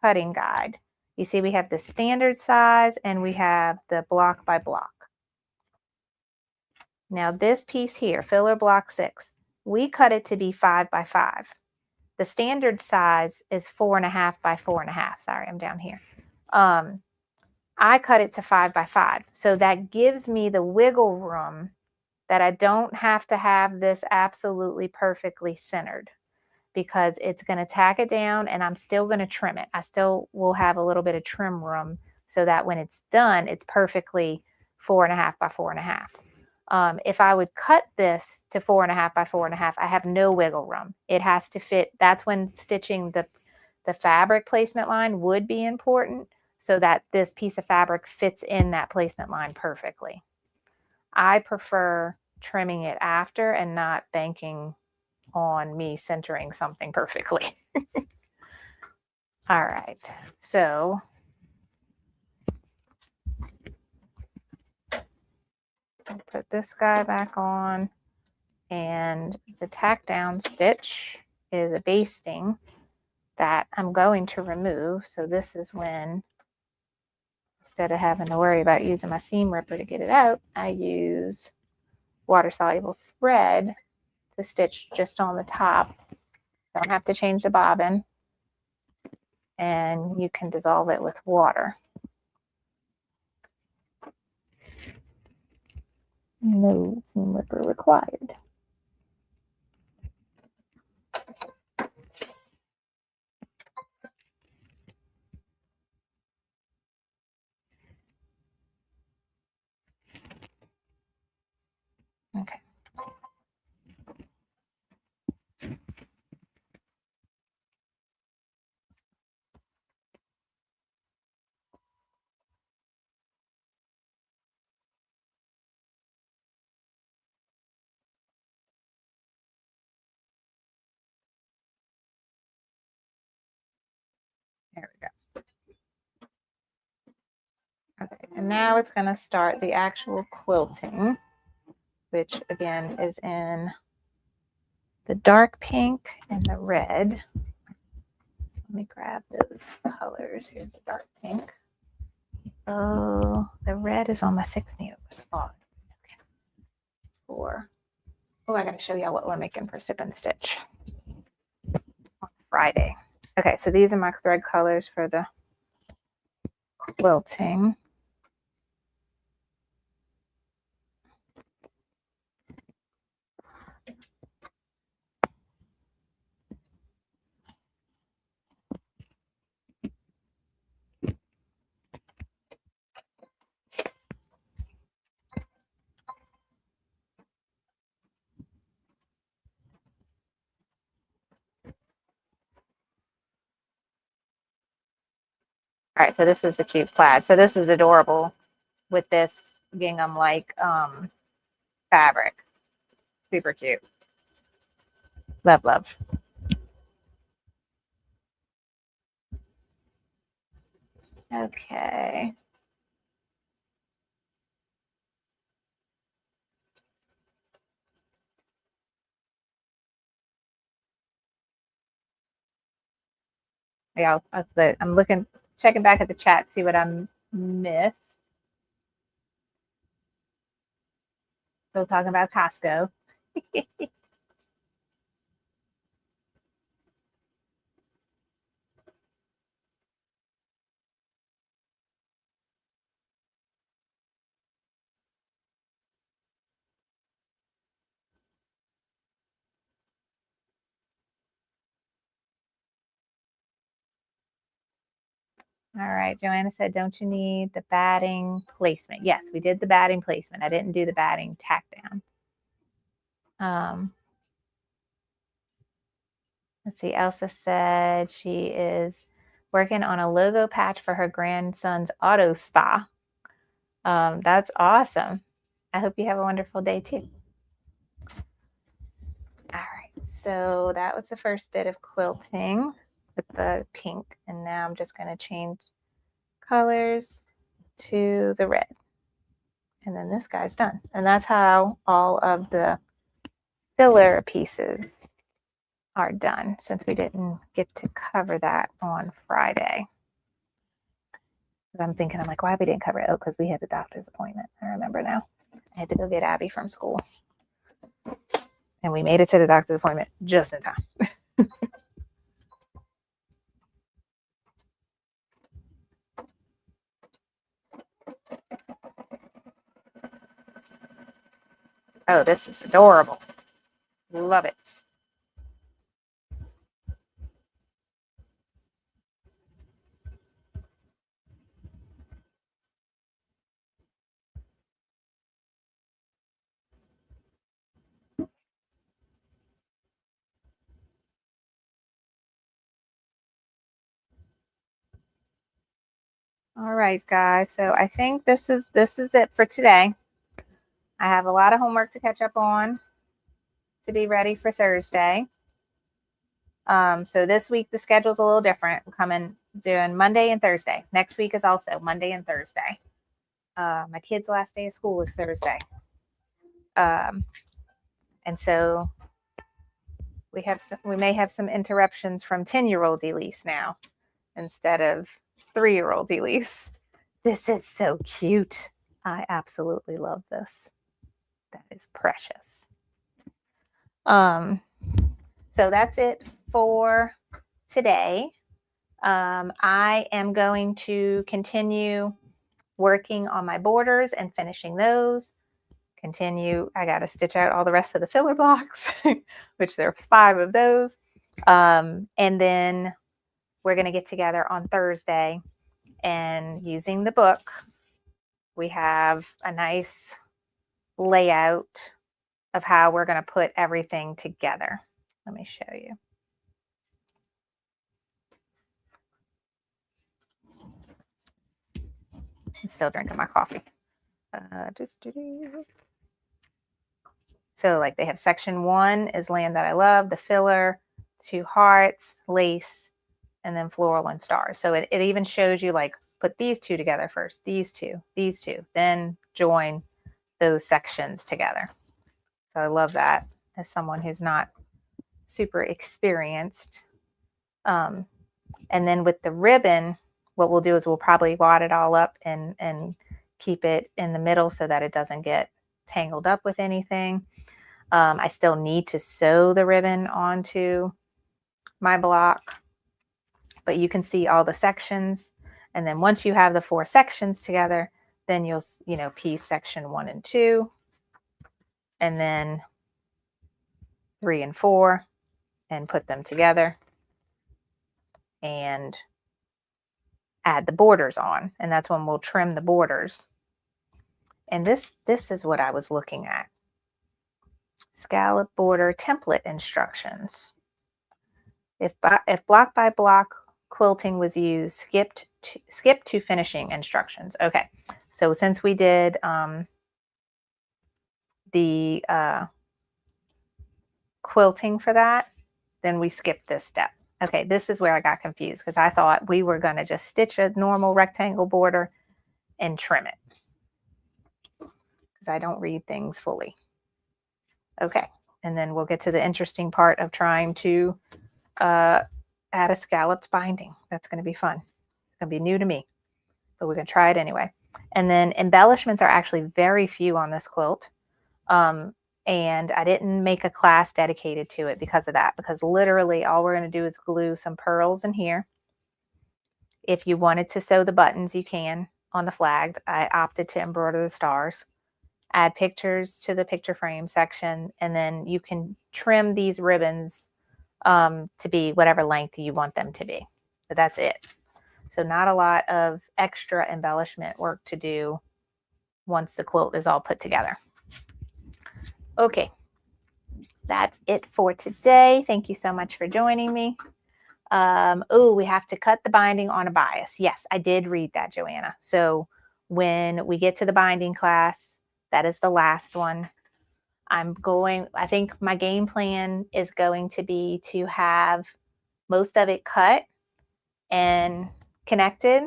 cutting guide, you see we have the standard size and we have the block by block. Now this piece here, filler block 6, we cut it to be 5 by 5. The standard size is 4.5 by 4.5. Sorry, I'm down here. I cut it to 5 by 5. So that gives me the wiggle room that I don't have to have this absolutely perfectly centered, because it's going to tack it down and I'm still going to trim it. I still will have a little bit of trim room so that when it's done, it's perfectly 4.5 by 4.5. If I would cut this to 4.5 by 4.5, I have no wiggle room. It has to fit. That's when stitching the fabric placement line would be important, so that this piece of fabric fits in that placement line perfectly. I prefer trimming it after and not banking on me centering something perfectly. All right, so I'll put this guy back on, and the tack down stitch is a basting that I'm going to remove. So this is when, instead of having to worry about using my seam ripper to get it out, I use water soluble thread to stitch just on the top. Don't have to change the bobbin, and you can dissolve it with water. No seam ripper required. Okay. There we go. Okay, and now it's going to start the actual quilting, which again is in the dark pink and the red. Let me grab those colors. Here's the dark pink. Oh, the red is on my 6th needle. Okay. 4. Oh, I got to show y'all what we're making for sip and stitch on Friday. Okay, so these are my thread colors for the quilting. All right, so this is the cheap plaid. So this is adorable with this gingham like fabric. Super cute. Love, love. Okay. Yeah, I'm looking, checking back at the chat, see what I missed. Still talking about Costco. All right, Joanna said, don't you need the batting placement? Yes, we did the batting placement. I didn't do the batting tack down. Let's see, Elsa said she is working on a logo patch for her grandson's auto spa. That's awesome. I hope you have a wonderful day too. All right, so that was the first bit of quilting with the pink, and now I'm just going to change colors to the red. And then this guy's done. And that's how all of the filler pieces are done, since we didn't get to cover that on Friday. I'm thinking, I'm like, why we didn't cover it? Oh, because we had a doctor's appointment. I remember now. I had to go get Abby from school. And we made it to the doctor's appointment just in time. Oh, this is adorable. Love it. All right, guys. So I think this is it for today. I have a lot of homework to catch up on to be ready for Thursday. So this week the schedule's a little different. I'm coming doing Monday and Thursday. Next week is also Monday and Thursday. My kid's last day of school is Thursday. And so we may have some interruptions from 10-year-old Elise now instead of 3-year-old Elise. This is so cute. I absolutely love this. That is precious. So that's it for today. I am going to continue working on my borders and finishing those. I got to stitch out all the rest of the filler blocks, which there's 5 of those. And then we're going to get together on Thursday, and using the book, we have a nice layout of how we're going to put everything together. Let me show you. I'm still drinking my coffee. So like they have section 1 is Land That I Love, the filler, 2 hearts, lace, and then floral and stars. So it even shows you like put these 2 together first, these 2, then join those sections together. So I love that as someone who's not super experienced. And then with the ribbon, what we'll do is we'll probably wad it all up and keep it in the middle so that it doesn't get tangled up with anything. I still need to sew the ribbon onto my block, but you can see all the sections. And then once you have the 4 sections together, then you'll, piece section 1 and 2, and then 3 and 4, and put them together and add the borders on. And that's when we'll trim the borders. And this is what I was looking at. Scallop border template instructions. If block by block quilting was used, skip to finishing instructions. Okay, so since we did the quilting for that, then we skipped this step. Okay, this is where I got confused because I thought we were going to just stitch a normal rectangle border and trim it, because I don't read things fully. Okay, and then we'll get to the interesting part of trying to add a scalloped binding. That's going to be fun. It's going to be new to me, but we're going to try it anyway. And then embellishments are actually very few on this quilt. And I didn't make a class dedicated to it because of that, because literally all we're going to do is glue some pearls in here. If you wanted to sew the buttons, you can on the flag. I opted to embroider the stars. Add pictures to the picture frame section, and then you can trim these ribbons to be whatever length you want them to be. But that's it. So not a lot of extra embellishment work to do once the quilt is all put together. Okay, that's it for today. Thank you so much for joining me. Oh, we have to cut the binding on a bias. Yes, I did read that, Joanna. So when we get to the binding class, that is the last one. I think my game plan is going to be to have most of it cut and connected,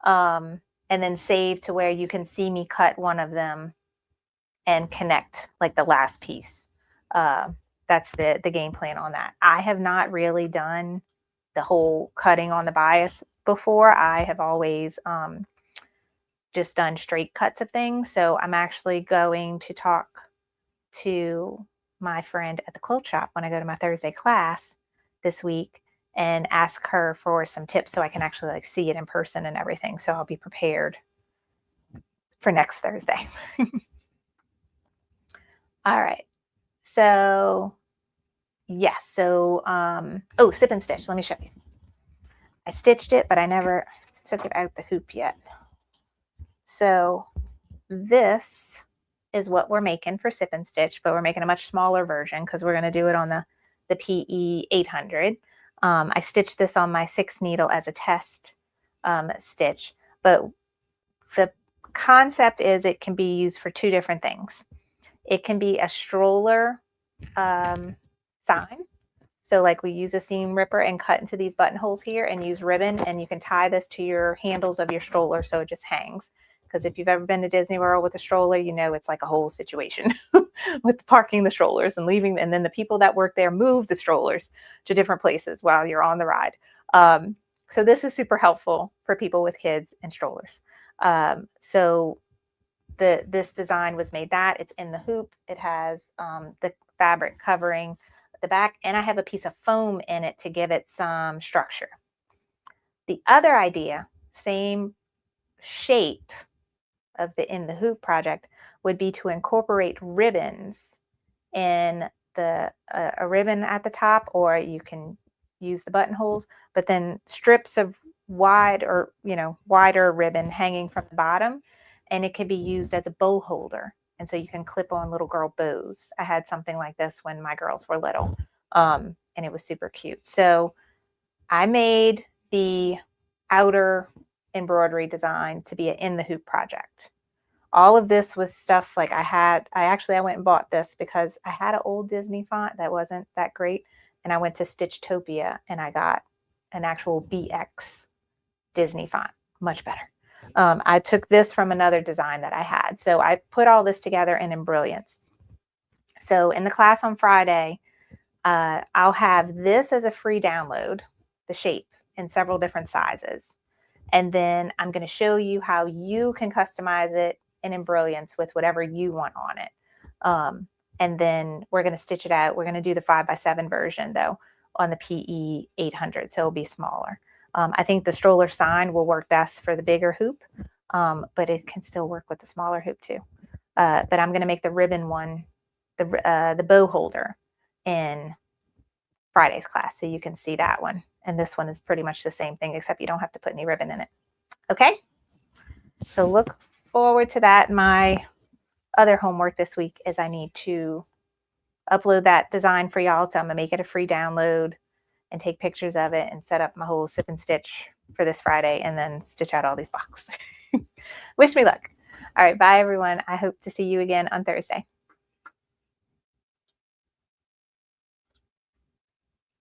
and then save to where you can see me cut one of them and connect like the last piece. That's the game plan on that. I have not really done the whole cutting on the bias before. I have always just done straight cuts of things. So I'm actually going to talk to my friend at the quilt shop when I go to my Thursday class this week and ask her for some tips so I can actually like see it in person and everything. So I'll be prepared for next Thursday. All right. So yes. So oh, sip and stitch. Let me show you. I stitched it, but I never took it out the hoop yet. So this is what we're making for sip and stitch, but we're making a much smaller version because we're going to do it on the PE 800. I stitched this on my 6 needle as a test stitch, but the concept is it can be used for 2 different things. It can be a stroller sign. So like we use a seam ripper and cut into these buttonholes here and use ribbon, and you can tie this to your handles of your stroller so it just hangs. Because if you've ever been to Disney World with a stroller, you know it's like a whole situation with parking the strollers and leaving. And then the people that work there move the strollers to different places while you're on the ride. So this is super helpful for people with kids and strollers. So this design was made that. It's in the hoop. It has the fabric covering the back, and I have a piece of foam in it to give it some structure. The other idea, same shape of the in the hoop project, would be to incorporate ribbons in the a ribbon at the top, or you can use the buttonholes, but then strips of wider ribbon hanging from the bottom, and it could be used as a bow holder. And so you can clip on little girl bows. I had something like this when my girls were little, and it was super cute. So I made the outer embroidery design to be an in the hoop project. All of this was stuff like I went and bought this because I had an old Disney font that wasn't that great. And I went to Stitchtopia and I got an actual BX Disney font, much better. I took this from another design that I had. So I put all this together in Embriilliance. So in the class on Friday, I'll have this as a free download, the shape in several different sizes. And then I'm going to show you how you can customize it in Embriilliance with whatever you want on it. And then we're going to stitch it out. We're going to do the 5x7 version though on the PE 800. So it'll be smaller. I think the stroller sign will work best for the bigger hoop, but it can still work with the smaller hoop too. But I'm going to make the ribbon one, the bow holder in Friday's class. So you can see that one. And this one is pretty much the same thing, except you don't have to put any ribbon in it. Okay. So look forward to that. My other homework this week is I need to upload that design for y'all. So I'm going to make it a free download and take pictures of it and set up my whole sip and stitch for this Friday and then stitch out all these boxes. Wish me luck. All right. Bye, everyone. I hope to see you again on Thursday.